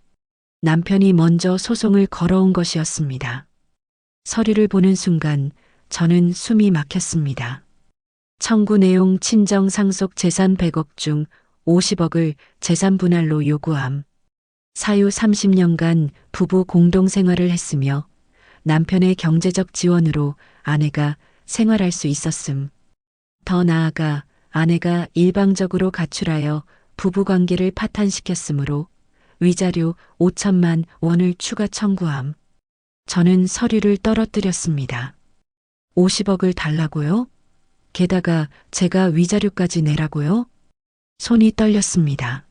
남편이 먼저 소송을 걸어온 것이었습니다. 서류를 보는 순간 저는 숨이 막혔습니다. 청구 내용 친정 상속 재산 100억 중 50억을 재산 분할로 요구함. 사유 30년간 부부 공동 생활을 했으며 남편의 경제적 지원으로 아내가 생활할 수 있었음. 더 나아가 아내가 일방적으로 가출하여 부부 관계를 파탄시켰으므로 위자료 5천만 원을 추가 청구함. 저는 서류를 떨어뜨렸습니다. 50억을 달라고요? 게다가 제가 위자료까지 내라고요? 손이 떨렸습니다.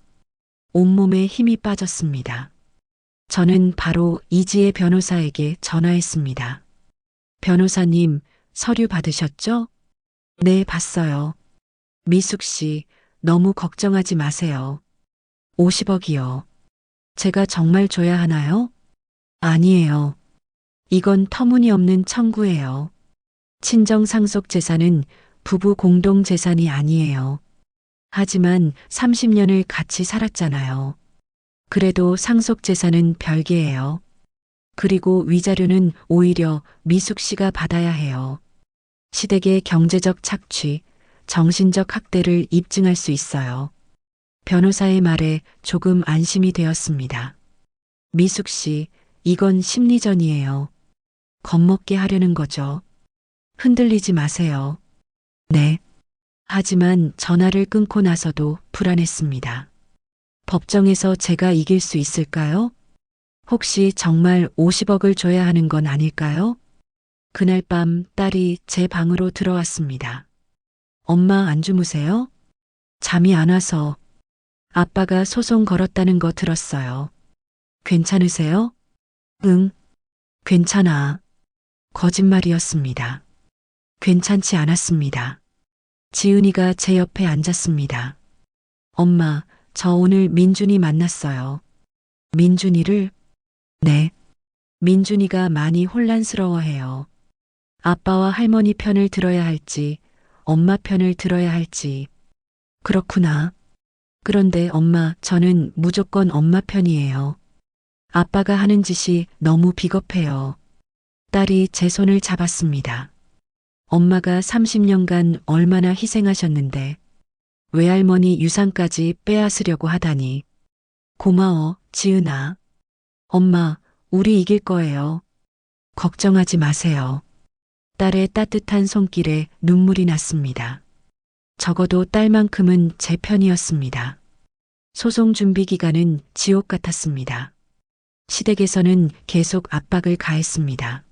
온몸에 힘이 빠졌습니다. 저는 바로 이지혜 변호사에게 전화했습니다. 변호사님, 서류 받으셨죠? 네, 봤어요. 미숙 씨, 너무 걱정하지 마세요. 50억이요. 제가 정말 줘야 하나요? 아니에요. 이건 터무니없는 청구예요. 친정 상속 재산은 부부 공동 재산이 아니에요. 하지만 30년을 같이 살았잖아요. 그래도 상속 재산은 별개예요. 그리고 위자료는 오히려 미숙 씨가 받아야 해요. 시댁의 경제적 착취, 정신적 학대를 입증할 수 있어요. 변호사의 말에 조금 안심이 되었습니다. 미숙 씨, 이건 심리전이에요. 겁먹게 하려는 거죠. 흔들리지 마세요. 네. 하지만 전화를 끊고 나서도 불안했습니다. 법정에서 제가 이길 수 있을까요? 혹시 정말 50억을 줘야 하는 건 아닐까요? 그날 밤 딸이 제 방으로 들어왔습니다. 엄마 안 주무세요? 잠이 안 와서. 아빠가 소송 걸었다는 거 들었어요. 괜찮으세요? 응, 괜찮아. 거짓말이었습니다. 괜찮지 않았습니다. 지은이가 제 옆에 앉았습니다. 엄마, 저 오늘 민준이 만났어요. 민준이를? 네. 민준이가 많이 혼란스러워해요. 아빠와 할머니 편을 들어야 할지, 엄마 편을 들어야 할지. 그렇구나. 그런데 엄마, 저는 무조건 엄마 편이에요. 아빠가 하는 짓이 너무 비겁해요. 딸이 제 손을 잡았습니다. 엄마가 30년간 얼마나 희생하셨는데 외할머니 유산까지 빼앗으려고 하다니. 고마워, 지은아. 엄마, 우리 이길 거예요. 걱정하지 마세요. 딸의 따뜻한 손길에 눈물이 났습니다. 적어도 딸만큼은 제 편이었습니다. 소송 준비 기간은 지옥 같았습니다. 시댁에서는 계속 압박을 가했습니다.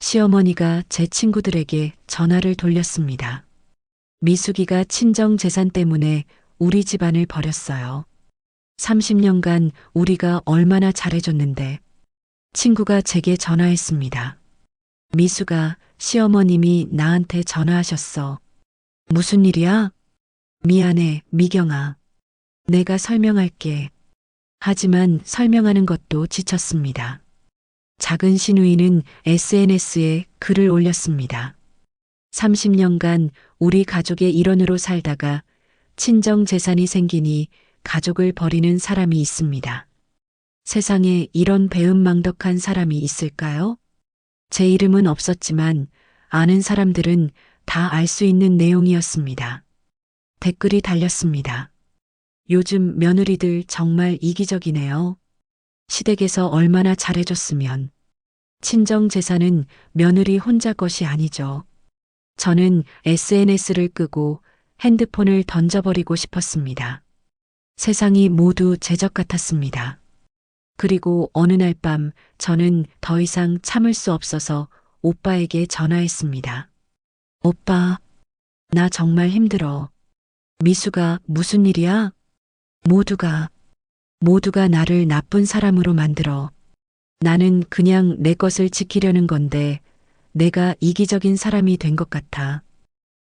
시어머니가 제 친구들에게 전화를 돌렸습니다. 미숙이가 친정 재산 때문에 우리 집안을 버렸어요. 30년간 우리가 얼마나 잘해줬는데. 친구가 제게 전화했습니다. 미숙아, 시어머님이 나한테 전화하셨어. 무슨 일이야? 미안해, 미경아. 내가 설명할게. 하지만 설명하는 것도 지쳤습니다. 작은 시누이는 SNS에 글을 올렸습니다. 30년간 우리 가족의 일원으로 살다가 친정 재산이 생기니 가족을 버리는 사람이 있습니다. 세상에 이런 배은망덕한 사람이 있을까요? 제 이름은 없었지만 아는 사람들은 다 알 수 있는 내용이었습니다. 댓글이 달렸습니다. 요즘 며느리들 정말 이기적이네요. 시댁에서 얼마나 잘해줬으면. 친정 재산은 며느리 혼자 것이 아니죠. 저는 SNS를 끄고 핸드폰을 던져버리고 싶었습니다. 세상이 모두 제적 같았습니다. 그리고 어느 날 밤 저는 더 이상 참을 수 없어서 오빠에게 전화했습니다. 오빠, 나 정말 힘들어. 미수가 무슨 일이야? 모두가 나를 나쁜 사람으로 만들어. 나는 그냥 내 것을 지키려는 건데 내가 이기적인 사람이 된 것 같아.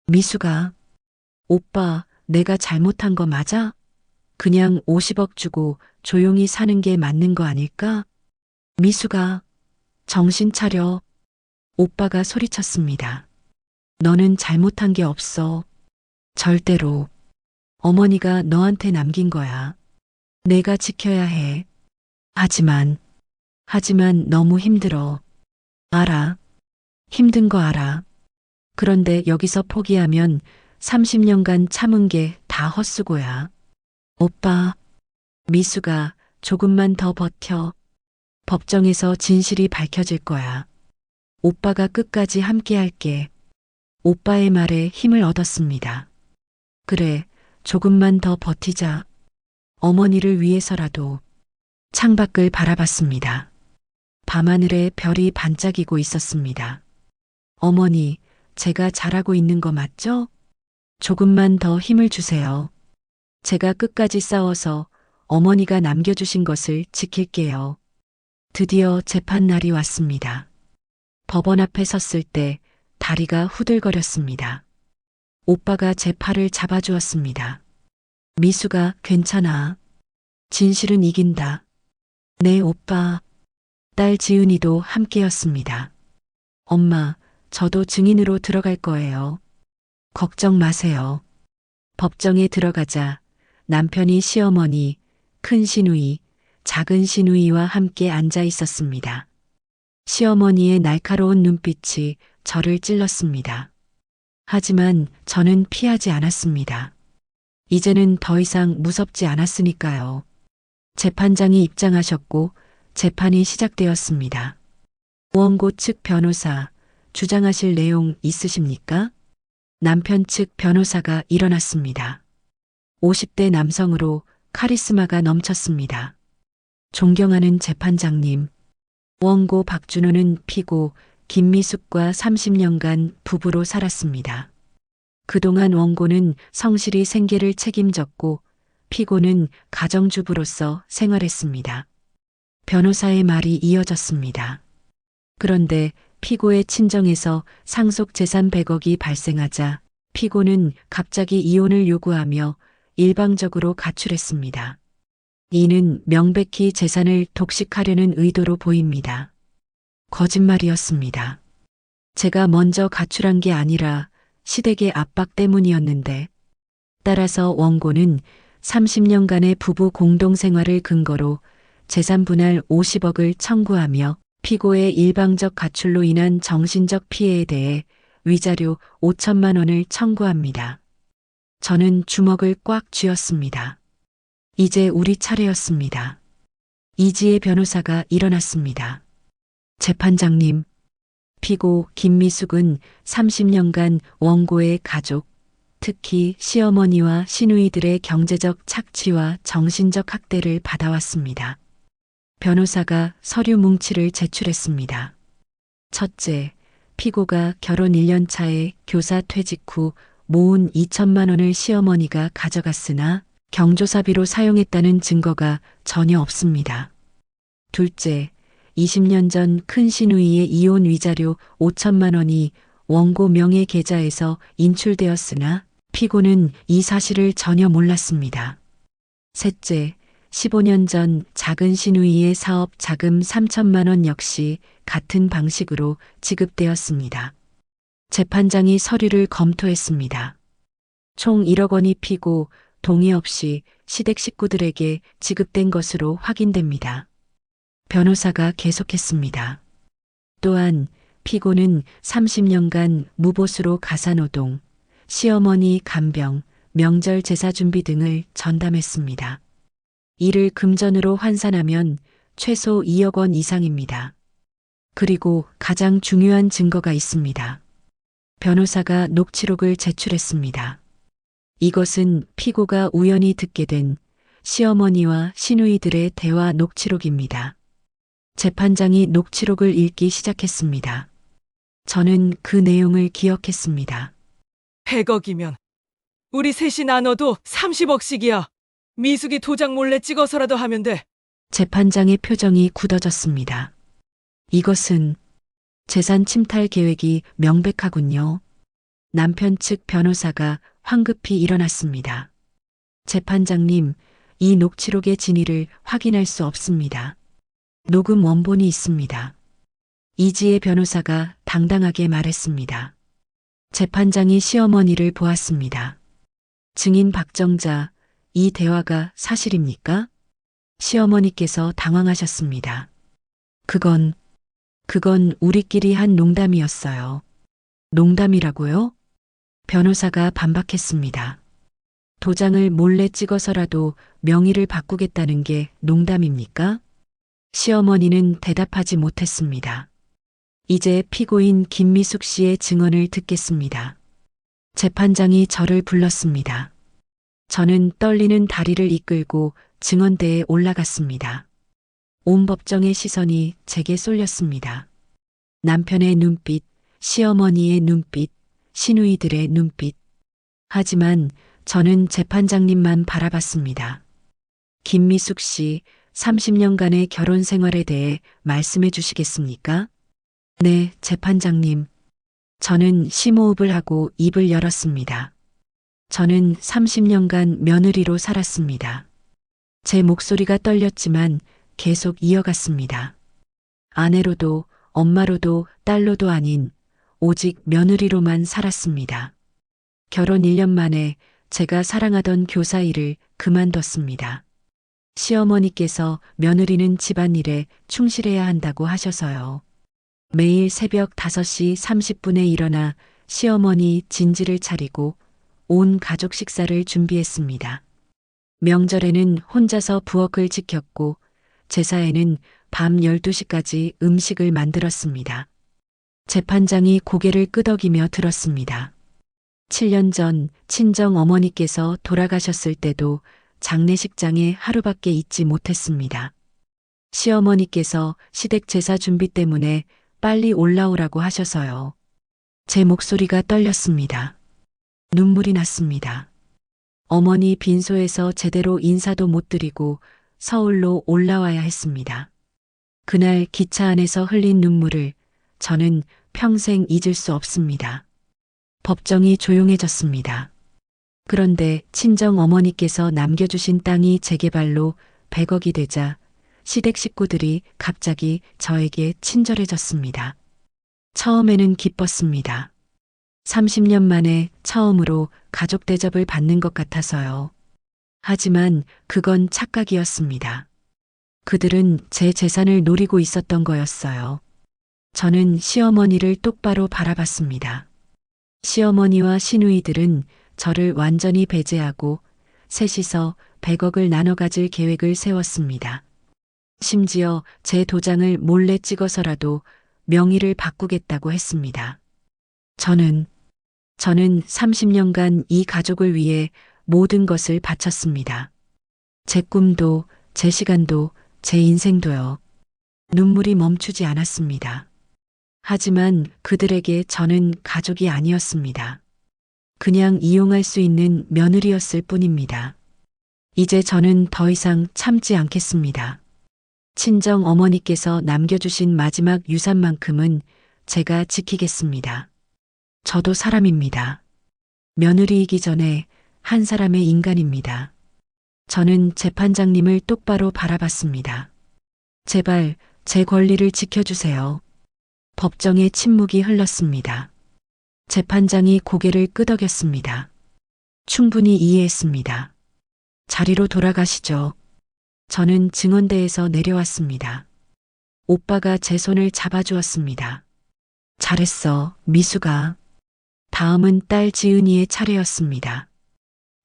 미수가, 오빠, 내가 잘못한 거 맞아? 그냥 50억 주고 조용히 사는 게 맞는 거 아닐까? 미수가, 정신 차려. 오빠가 소리쳤습니다. 너는 잘못한 게 없어. 절대로. 어머니가 너한테 남긴 거야. 내가 지켜야 해. 하지만 너무 힘들어. 알아. 힘든 거 알아. 그런데 여기서 포기하면 30년간 참은 게 다 헛수고야. 오빠, 미수가 조금만 더 버텨. 법정에서 진실이 밝혀질 거야. 오빠가 끝까지 함께 할게. 오빠의 말에 힘을 얻었습니다. 그래, 조금만 더 버티자. 어머니를 위해서라도. 창밖을 바라봤습니다. 밤하늘에 별이 반짝이고 있었습니다. 어머니, 제가 잘하고 있는 거 맞죠? 조금만 더 힘을 주세요. 제가 끝까지 싸워서 어머니가 남겨주신 것을 지킬게요. 드디어 재판 날이 왔습니다. 법원 앞에 섰을 때 다리가 후들거렸습니다. 오빠가 제 팔을 잡아주었습니다. 미수가 괜찮아. 진실은 이긴다. 네, 오빠. 딸 지은이도 함께였습니다. 엄마, 저도 증인으로 들어갈 거예요. 걱정 마세요. 법정에 들어가자 남편이 시어머니, 큰 시누이, 작은 시누이와 함께 앉아 있었습니다. 시어머니의 날카로운 눈빛이 저를 찔렀습니다. 하지만 저는 피하지 않았습니다. 이제는 더 이상 무섭지 않았으니까요. 재판장이 입장하셨고 재판이 시작되었습니다. 원고 측 변호사, 주장하실 내용 있으십니까? 남편 측 변호사가 일어났습니다. 50대 남성으로 카리스마가 넘쳤습니다. 존경하는 재판장님, 원고 박준호는 피고 김미숙과 30년간 부부로 살았습니다. 그동안 원고는 성실히 생계를 책임졌고 피고는 가정주부로서 생활했습니다. 변호사의 말이 이어졌습니다. 그런데 피고의 친정에서 상속 재산 100억이 발생하자 피고는 갑자기 이혼을 요구하며 일방적으로 가출했습니다. 이는 명백히 재산을 독식하려는 의도로 보입니다. 거짓말이었습니다. 제가 먼저 가출한 게 아니라 시댁의 압박 때문이었는데, 따라서 원고는 30년간의 부부 공동생활을 근거로 재산 분할 50억을 청구하며 피고의 일방적 가출로 인한 정신적 피해에 대해 위자료 5천만 원을 청구합니다. 저는 주먹을 꽉 쥐었습니다. 이제 우리 차례였습니다. 이지혜 변호사가 일어났습니다. 재판장님, 피고 김미숙은 30년간 원고의 가족, 특히 시어머니와 시누이들의 경제적 착취와 정신적 학대를 받아왔습니다. 변호사가 서류 뭉치를 제출했습니다. 첫째, 피고가 결혼 1년 차에 교사 퇴직 후 모은 2천만 원을 시어머니가 가져갔으나 경조사비로 사용했다는 증거가 전혀 없습니다. 둘째, 20년 전 큰 시누이의 이혼 위자료 5천만 원이 원고 명의 계좌에서 인출되었으나 피고는 이 사실을 전혀 몰랐습니다. 셋째, 15년 전 작은 시누이의 사업 자금 3천만 원 역시 같은 방식으로 지급되었습니다. 재판장이 서류를 검토했습니다. 총 1억 원이 피고 동의 없이 시댁 식구들에게 지급된 것으로 확인됩니다. 변호사가 계속했습니다. 또한 피고는 30년간 무보수로 가사노동, 시어머니 간병, 명절 제사 준비 등을 전담했습니다. 이를 금전으로 환산하면 최소 2억 원 이상입니다. 그리고 가장 중요한 증거가 있습니다. 변호사가 녹취록을 제출했습니다. 이것은 피고가 우연히 듣게 된 시어머니와 시누이들의 대화 녹취록입니다. 재판장이 녹취록을 읽기 시작했습니다. 저는 그 내용을 기억했습니다. 100억이면 우리 셋이 나눠도 30억씩이야. 미숙이 도장 몰래 찍어서라도 하면 돼. 재판장의 표정이 굳어졌습니다. 이것은 재산 침탈 계획이 명백하군요. 남편 측 변호사가 황급히 일어났습니다. 재판장님, 이 녹취록의 진위를 확인할 수 없습니다. 녹음 원본이 있습니다. 이지혜 변호사가 당당하게 말했습니다. 재판장이 시어머니를 보았습니다. 증인 박정자, 이 대화가 사실입니까? 시어머니께서 당황하셨습니다. 그건 우리끼리 한 농담이었어요. 농담이라고요? 변호사가 반박했습니다. 도장을 몰래 찍어서라도 명의를 바꾸겠다는 게 농담입니까? 시어머니는 대답하지 못했습니다. 이제 피고인 김미숙 씨의 증언을 듣겠습니다. 재판장이 저를 불렀습니다. 저는 떨리는 다리를 이끌고 증언대에 올라갔습니다. 온 법정의 시선이 제게 쏠렸습니다. 남편의 눈빛, 시어머니의 눈빛, 시누이들의 눈빛. 하지만 저는 재판장님만 바라봤습니다. 김미숙 씨, 30년간의 결혼 생활에 대해 말씀해 주시겠습니까? 네, 재판장님. 저는 심호흡을 하고 입을 열었습니다. 저는 30년간 며느리로 살았습니다. 제 목소리가 떨렸지만 계속 이어갔습니다. 아내로도 엄마로도 딸로도 아닌 오직 며느리로만 살았습니다. 결혼 1년 만에 제가 사랑하던 교사 일을 그만뒀습니다. 시어머니께서 며느리는 집안일에 충실해야 한다고 하셔서요. 매일 새벽 5시 30분에 일어나 시어머니 진지를 차리고 온 가족 식사를 준비했습니다. 명절에는 혼자서 부엌을 지켰고 제사에는 밤 12시까지 음식을 만들었습니다. 재판장이 고개를 끄덕이며 들었습니다. 7년 전 친정 어머니께서 돌아가셨을 때도 장례식장에 하루밖에 있지 못했습니다. 시어머니께서 시댁 제사 준비 때문에 빨리 올라오라고 하셔서요. 제 목소리가 떨렸습니다. 눈물이 났습니다. 어머니 빈소에서 제대로 인사도 못 드리고 서울로 올라와야 했습니다. 그날 기차 안에서 흘린 눈물을 저는 평생 잊을 수 없습니다. 법정이 조용해졌습니다. 그런데 친정 어머니께서 남겨주신 땅이 재개발로 100억이 되자 시댁 식구들이 갑자기 저에게 친절해졌습니다. 처음에는 기뻤습니다. 30년 만에 처음으로 가족 대접을 받는 것 같아서요. 하지만 그건 착각이었습니다. 그들은 제 재산을 노리고 있었던 거였어요. 저는 시어머니를 똑바로 바라봤습니다. 시어머니와 시누이들은 저를 완전히 배제하고 셋이서 100억을 나눠 가질 계획을 세웠습니다. 심지어 제 도장을 몰래 찍어서라도 명의를 바꾸겠다고 했습니다. 저는 30년간 이 가족을 위해 모든 것을 바쳤습니다. 제 꿈도, 제 시간도, 제 인생도요. 눈물이 멈추지 않았습니다. 하지만 그들에게 저는 가족이 아니었습니다. 그냥 이용할 수 있는 며느리였을 뿐입니다. 이제 저는 더 이상 참지 않겠습니다. 친정 어머니께서 남겨주신 마지막 유산만큼은 제가 지키겠습니다. 저도 사람입니다. 며느리이기 전에 한 사람의 인간입니다. 저는 재판장님을 똑바로 바라봤습니다. 제발 제 권리를 지켜주세요. 법정의 침묵이 흘렀습니다. 재판장이 고개를 끄덕였습니다. 충분히 이해했습니다. 자리로 돌아가시죠. 저는 증언대에서 내려왔습니다. 오빠가 제 손을 잡아주었습니다. 잘했어, 미숙아. 다음은 딸 지은이의 차례였습니다.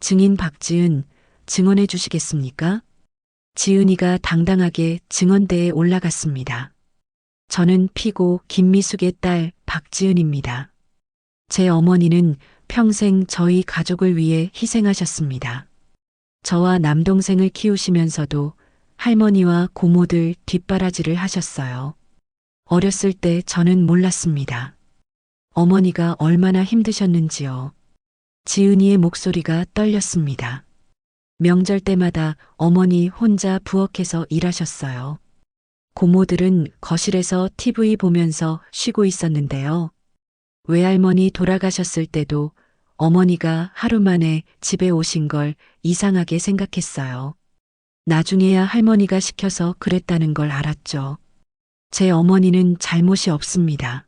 증인 박지은, 증언해 주시겠습니까? 지은이가 당당하게 증언대에 올라갔습니다. 저는 피고 김미숙의 딸 박지은입니다. 제 어머니는 평생 저희 가족을 위해 희생하셨습니다. 저와 남동생을 키우시면서도 할머니와 고모들 뒷바라지를 하셨어요. 어렸을 때 저는 몰랐습니다. 어머니가 얼마나 힘드셨는지요. 지은이의 목소리가 떨렸습니다. 명절 때마다 어머니 혼자 부엌에서 일하셨어요. 고모들은 거실에서 TV 보면서 쉬고 있었는데요. 외할머니 돌아가셨을 때도 어머니가 하루 만에 집에 오신 걸 이상하게 생각했어요. 나중에야 할머니가 시켜서 그랬다는 걸 알았죠. 제 어머니는 잘못이 없습니다.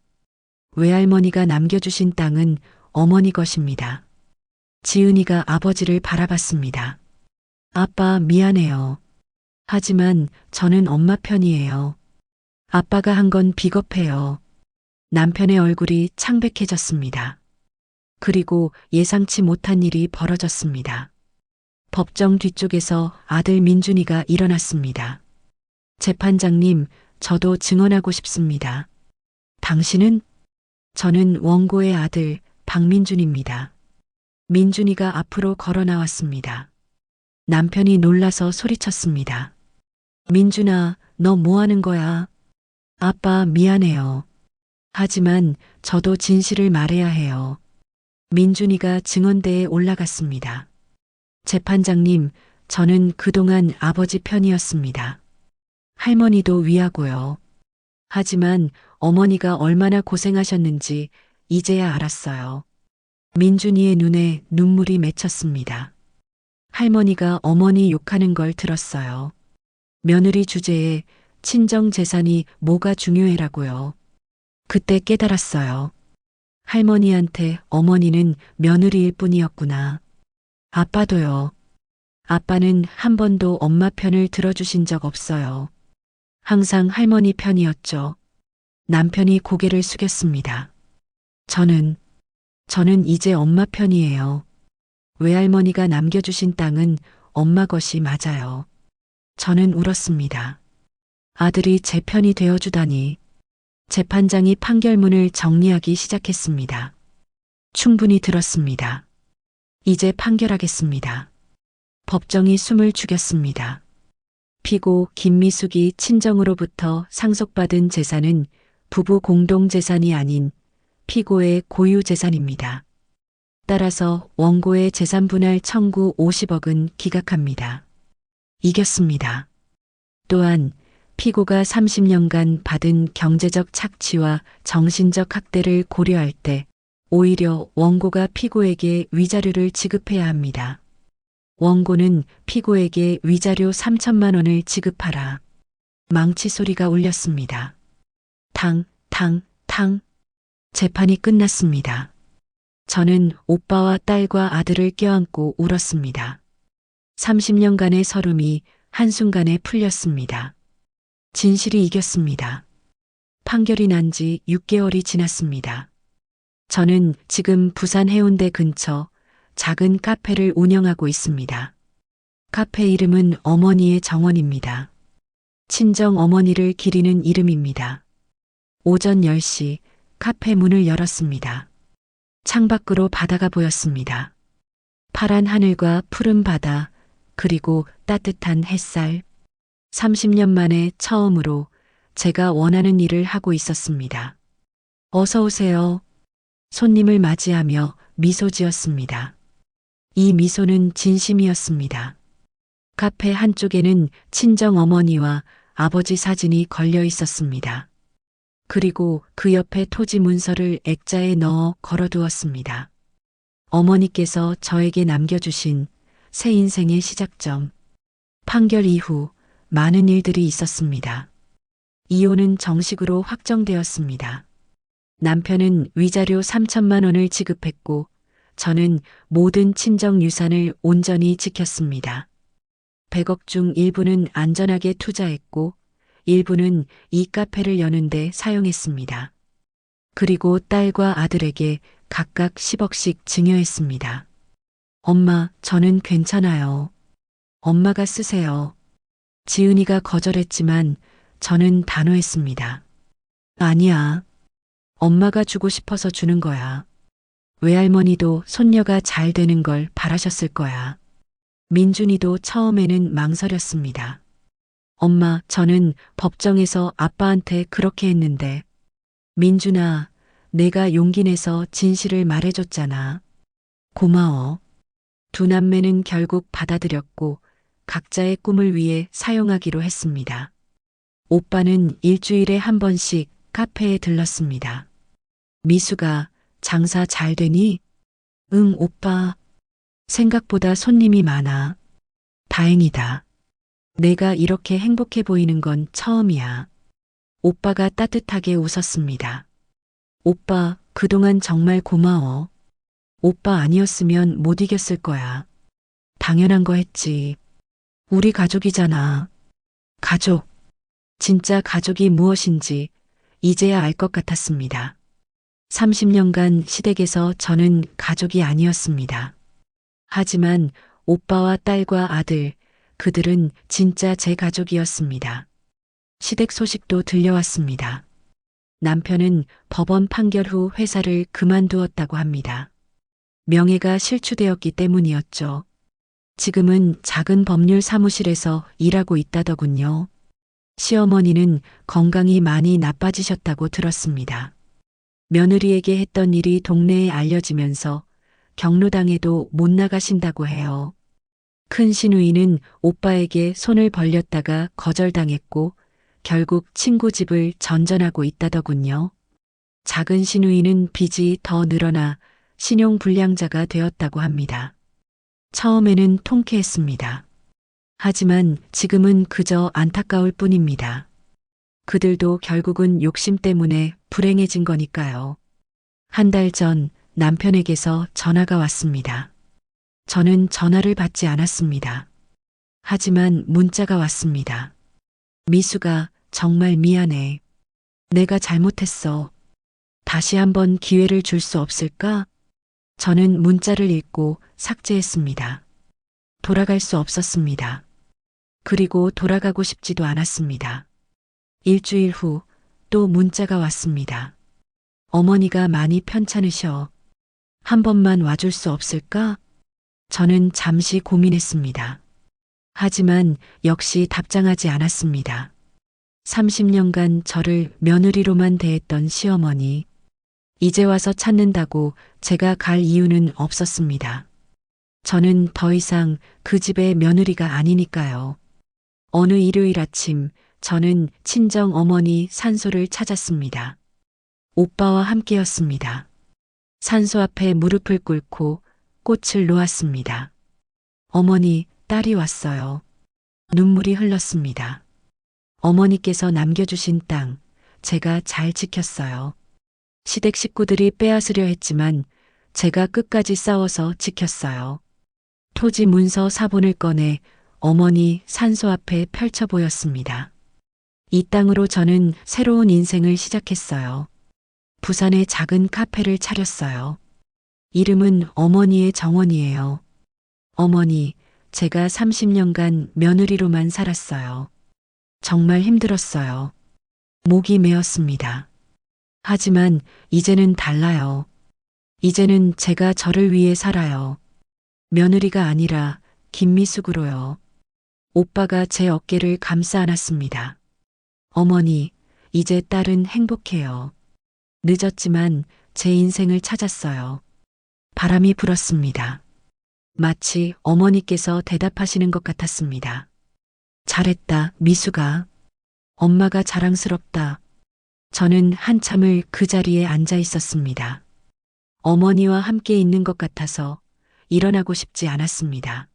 외할머니가 남겨주신 땅은 어머니 것입니다. 지은이가 아버지를 바라봤습니다. 아빠 미안해요. 하지만 저는 엄마 편이에요. 아빠가 한 건 비겁해요. 남편의 얼굴이 창백해졌습니다. 그리고 예상치 못한 일이 벌어졌습니다. 법정 뒤쪽에서 아들 민준이가 일어났습니다. 재판장님, 저도 증언하고 싶습니다. 당신은? 저는 원고의 아들 박민준입니다. 민준이가 앞으로 걸어 나왔습니다. 남편이 놀라서 소리쳤습니다. 민준아, 너 뭐 하는 거야? 아빠 미안해요. 하지만 저도 진실을 말해야 해요. 민준이가 증언대에 올라갔습니다. 재판장님, 저는 그동안 아버지 편이었습니다. 할머니도 위하고요. 하지만 어머니가 얼마나 고생하셨는지 이제야 알았어요. 민준이의 눈에 눈물이 맺혔습니다. 할머니가 어머니 욕하는 걸 들었어요. 며느리 주제에 친정 재산이 뭐가 중요해라고요. 그때 깨달았어요. 할머니한테 어머니는 며느리일 뿐이었구나. 아빠도요. 아빠는 한 번도 엄마 편을 들어주신 적 없어요. 항상 할머니 편이었죠. 남편이 고개를 숙였습니다. 저는 이제 엄마 편이에요. 외할머니가 남겨주신 땅은 엄마 것이 맞아요. 저는 울었습니다. 아들이 제 편이 되어주다니. 재판장이 판결문을 정리하기 시작했습니다. 충분히 들었습니다. 이제 판결하겠습니다. 법정이 숨을 죽였습니다. 피고 김미숙이 친정으로부터 상속받은 재산은 부부 공동 재산이 아닌 피고의 고유 재산입니다. 따라서 원고의 재산 분할 청구 50억은 기각합니다. 이겼습니다. 또한 피고가 30년간 받은 경제적 착취와 정신적 학대를 고려할 때 오히려 원고가 피고에게 위자료를 지급해야 합니다. 원고는 피고에게 위자료 3천만 원을 지급하라. 망치 소리가 울렸습니다. 탕, 탕, 탕. 재판이 끝났습니다. 저는 오빠와 딸과 아들을 껴안고 울었습니다. 30년간의 서름이 한순간에 풀렸습니다. 진실이 이겼습니다. 판결이 난 지 6개월이 지났습니다. 저는 지금 부산 해운대 근처 작은 카페를 운영하고 있습니다. 카페 이름은 어머니의 정원입니다. 친정 어머니를 기리는 이름입니다. 오전 10시 카페 문을 열었습니다. 창밖으로 바다가 보였습니다. 파란 하늘과 푸른 바다, 그리고 따뜻한 햇살. 30년 만에 처음으로 제가 원하는 일을 하고 있었습니다. 어서 오세요. 손님을 맞이하며 미소 지었습니다. 이 미소는 진심이었습니다. 카페 한쪽에는 친정 어머니와 아버지 사진이 걸려 있었습니다. 그리고 그 옆에 토지 문서를 액자에 넣어 걸어두었습니다. 어머니께서 저에게 남겨주신 새 인생의 시작점. 판결 이후 많은 일들이 있었습니다. 이혼은 정식으로 확정되었습니다. 남편은 위자료 3천만 원을 지급했고 저는 모든 친정 유산을 온전히 지켰습니다. 100억 중 일부는 안전하게 투자했고 일부는 이 카페를 여는데 사용했습니다. 그리고 딸과 아들에게 각각 10억씩 증여했습니다. 엄마, 저는 괜찮아요. 엄마가 쓰세요. 지은이가 거절했지만 저는 단호했습니다. 아니야. 엄마가 주고 싶어서 주는 거야. 외할머니도 손녀가 잘 되는 걸 바라셨을 거야. 민준이도 처음에는 망설였습니다. 엄마, 저는 법정에서 아빠한테 그렇게 했는데. 민준아, 내가 용기 내서 진실을 말해줬잖아. 고마워. 두 남매는 결국 받아들였고 각자의 꿈을 위해 사용하기로 했습니다. 오빠는 일주일에 한 번씩 카페에 들렀습니다. 미수가 장사 잘 되니? 응, 오빠. 생각보다 손님이 많아. 다행이다. 내가 이렇게 행복해 보이는 건 처음이야. 오빠가 따뜻하게 웃었습니다. 오빠, 그동안 정말 고마워. 오빠 아니었으면 못 이겼을 거야. 당연한 거 했지. 우리 가족이잖아. 가족. 진짜 가족이 무엇인지 이제야 알 것 같았습니다. 30년간 시댁에서 저는 가족이 아니었습니다. 하지만 오빠와 딸과 아들, 그들은 진짜 제 가족이었습니다. 시댁 소식도 들려왔습니다. 남편은 법원 판결 후 회사를 그만두었다고 합니다. 명예가 실추되었기 때문이었죠. 지금은 작은 법률 사무실에서 일하고 있다더군요. 시어머니는 건강이 많이 나빠지셨다고 들었습니다. 며느리에게 했던 일이 동네에 알려지면서 경로당에도 못 나가신다고 해요. 큰 시누이는 오빠에게 손을 벌렸다가 거절당했고 결국 친구 집을 전전하고 있다더군요. 작은 시누이는 빚이 더 늘어나 신용불량자가 되었다고 합니다. 처음에는 통쾌했습니다. 하지만 지금은 그저 안타까울 뿐입니다. 그들도 결국은 욕심 때문에 불행해진 거니까요. 한 달 전 남편에게서 전화가 왔습니다. 저는 전화를 받지 않았습니다. 하지만 문자가 왔습니다. 미수가 정말 미안해. 내가 잘못했어. 다시 한번 기회를 줄 수 없을까? 저는 문자를 읽고 삭제했습니다. 돌아갈 수 없었습니다. 그리고 돌아가고 싶지도 않았습니다. 일주일 후 또 문자가 왔습니다. 어머니가 많이 편찮으셔. 한 번만 와줄 수 없을까? 저는 잠시 고민했습니다. 하지만 역시 답장하지 않았습니다. 30년간 저를 며느리로만 대했던 시어머니. 이제 와서 찾는다고 제가 갈 이유는 없었습니다. 저는 더 이상 그 집의 며느리가 아니니까요. 어느 일요일 아침 저는 친정 어머니 산소를 찾았습니다. 오빠와 함께였습니다. 산소 앞에 무릎을 꿇고 꽃을 놓았습니다. 어머니, 딸이 왔어요. 눈물이 흘렀습니다. 어머니께서 남겨주신 땅, 제가 잘 지켰어요. 시댁 식구들이 빼앗으려 했지만 제가 끝까지 싸워서 지켰어요. 토지 문서 사본을 꺼내 어머니 산소 앞에 펼쳐 보였습니다. 이 땅으로 저는 새로운 인생을 시작했어요. 부산에 작은 카페를 차렸어요. 이름은 어머니의 정원이에요. 어머니, 제가 30년간 며느리로만 살았어요. 정말 힘들었어요. 목이 메었습니다. 하지만 이제는 달라요. 이제는 제가 저를 위해 살아요. 며느리가 아니라 김미숙으로요. 오빠가 제 어깨를 감싸 안았습니다. 어머니, 이제 딸은 행복해요. 늦었지만 제 인생을 찾았어요. 바람이 불었습니다. 마치 어머니께서 대답하시는 것 같았습니다. 잘했다, 미수가. 엄마가 자랑스럽다. 저는 한참을 그 자리에 앉아 있었습니다. 어머니와 함께 있는 것 같아서 일어나고 싶지 않았습니다.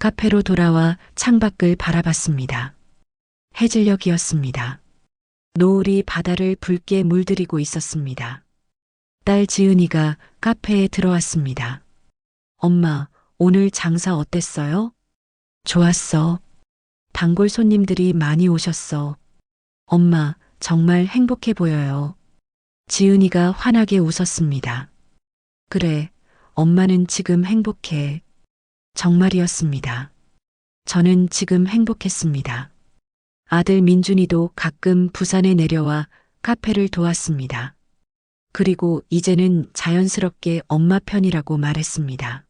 카페로 돌아와 창밖을 바라봤습니다. 해질녘이었습니다. 노을이 바다를 붉게 물들이고 있었습니다. 딸 지은이가 카페에 들어왔습니다. 엄마, 오늘 장사 어땠어요? 좋았어. 단골 손님들이 많이 오셨어. 엄마, 정말 행복해 보여요. 지은이가 환하게 웃었습니다. 그래, 엄마는 지금 행복해. 정말이었습니다. 저는 지금 행복했습니다. 아들 민준이도 가끔 부산에 내려와 카페를 도왔습니다. 그리고 이제는 자연스럽게 엄마 편이라고 말했습니다.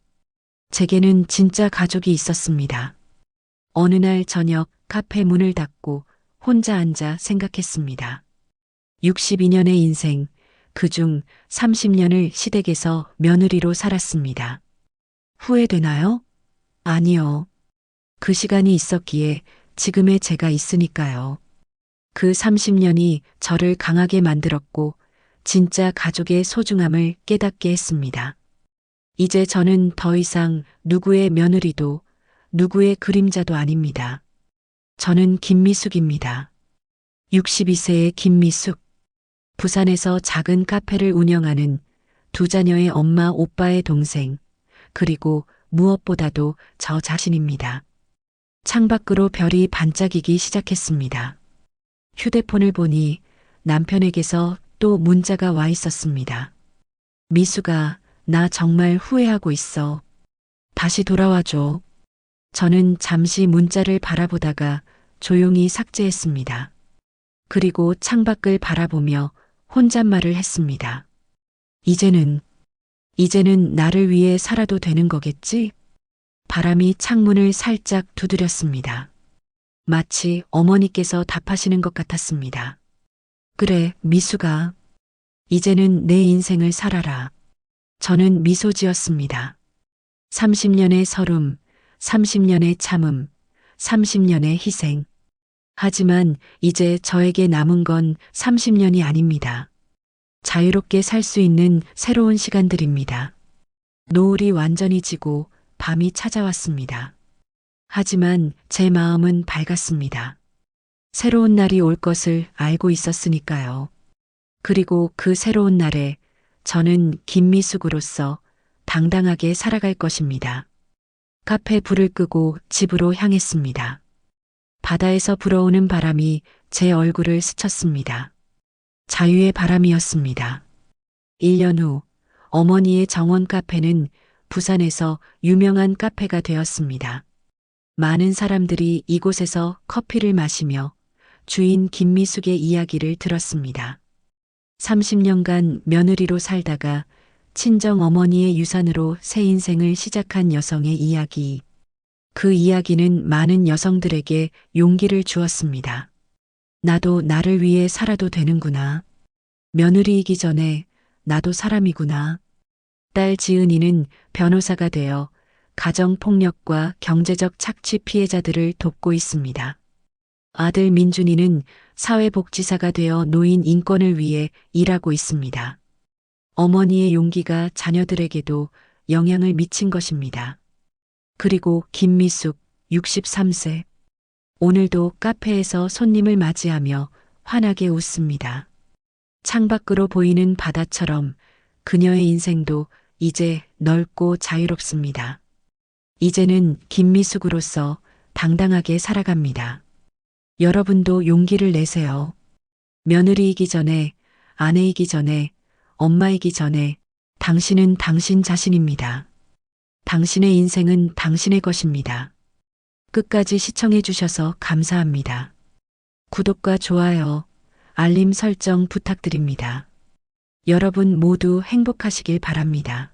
제게는 진짜 가족이 있었습니다. 어느 날 저녁 카페 문을 닫고 혼자 앉아 생각했습니다. 62년의 인생, 그중 30년을 시댁에서 며느리로 살았습니다. 후회되나요? 아니요. 그 시간이 있었기에 지금의 제가 있으니까요. 그 30년이 저를 강하게 만들었고 진짜 가족의 소중함을 깨닫게 했습니다. 이제 저는 더 이상 누구의 며느리도 누구의 그림자도 아닙니다. 저는 김미숙입니다. 62세의 김미숙. 부산에서 작은 카페를 운영하는 두 자녀의 엄마, 오빠의 동생, 그리고 무엇보다도 저 자신입니다. 창밖으로 별이 반짝이기 시작했습니다. 휴대폰을 보니 남편에게서 또 문자가 와 있었습니다. 미숙아, 나 정말 후회하고 있어. 다시 돌아와줘. 저는 잠시 문자를 바라보다가 조용히 삭제했습니다. 그리고 창밖을 바라보며 혼잣말을 했습니다. 이제는 나를 위해 살아도 되는 거겠지? 바람이 창문을 살짝 두드렸습니다. 마치 어머니께서 답하시는 것 같았습니다. 그래, 미숙아. 이제는 내 인생을 살아라. 저는 미소 지었습니다. 30년의 서름, 30년의 참음, 30년의 희생. 하지만 이제 저에게 남은 건 30년이 아닙니다. 자유롭게 살 수 있는 새로운 시간들입니다. 노을이 완전히 지고 밤이 찾아왔습니다. 하지만 제 마음은 밝았습니다. 새로운 날이 올 것을 알고 있었으니까요. 그리고 그 새로운 날에 저는 김미숙으로서 당당하게 살아갈 것입니다. 카페 불을 끄고 집으로 향했습니다. 바다에서 불어오는 바람이 제 얼굴을 스쳤습니다. 자유의 바람이었습니다. 1년 후 어머니의 정원 카페는 부산에서 유명한 카페가 되었습니다. 많은 사람들이 이곳에서 커피를 마시며 주인 김미숙의 이야기를 들었습니다. 30년간 며느리로 살다가 친정 어머니의 유산으로 새 인생을 시작한 여성의 이야기. 그 이야기는 많은 여성들에게 용기를 주었습니다. 나도 나를 위해 살아도 되는구나. 며느리이기 전에 나도 사람이구나. 딸 지은이는 변호사가 되어 가정폭력과 경제적 착취 피해자들을 돕고 있습니다. 아들 민준이는 사회복지사가 되어 노인 인권을 위해 일하고 있습니다. 어머니의 용기가 자녀들에게도 영향을 미친 것입니다. 그리고 김미숙, 63세. 오늘도 카페에서 손님을 맞이하며 환하게 웃습니다. 창밖으로 보이는 바다처럼 그녀의 인생도 이제 넓고 자유롭습니다. 이제는 김미숙으로서 당당하게 살아갑니다. 여러분도 용기를 내세요. 며느리이기 전에, 아내이기 전에, 엄마이기 전에 당신은 당신 자신입니다. 당신의 인생은 당신의 것입니다. 끝까지 시청해 주셔서 감사합니다. 구독과 좋아요, 알림 설정 부탁드립니다. 여러분 모두 행복하시길 바랍니다.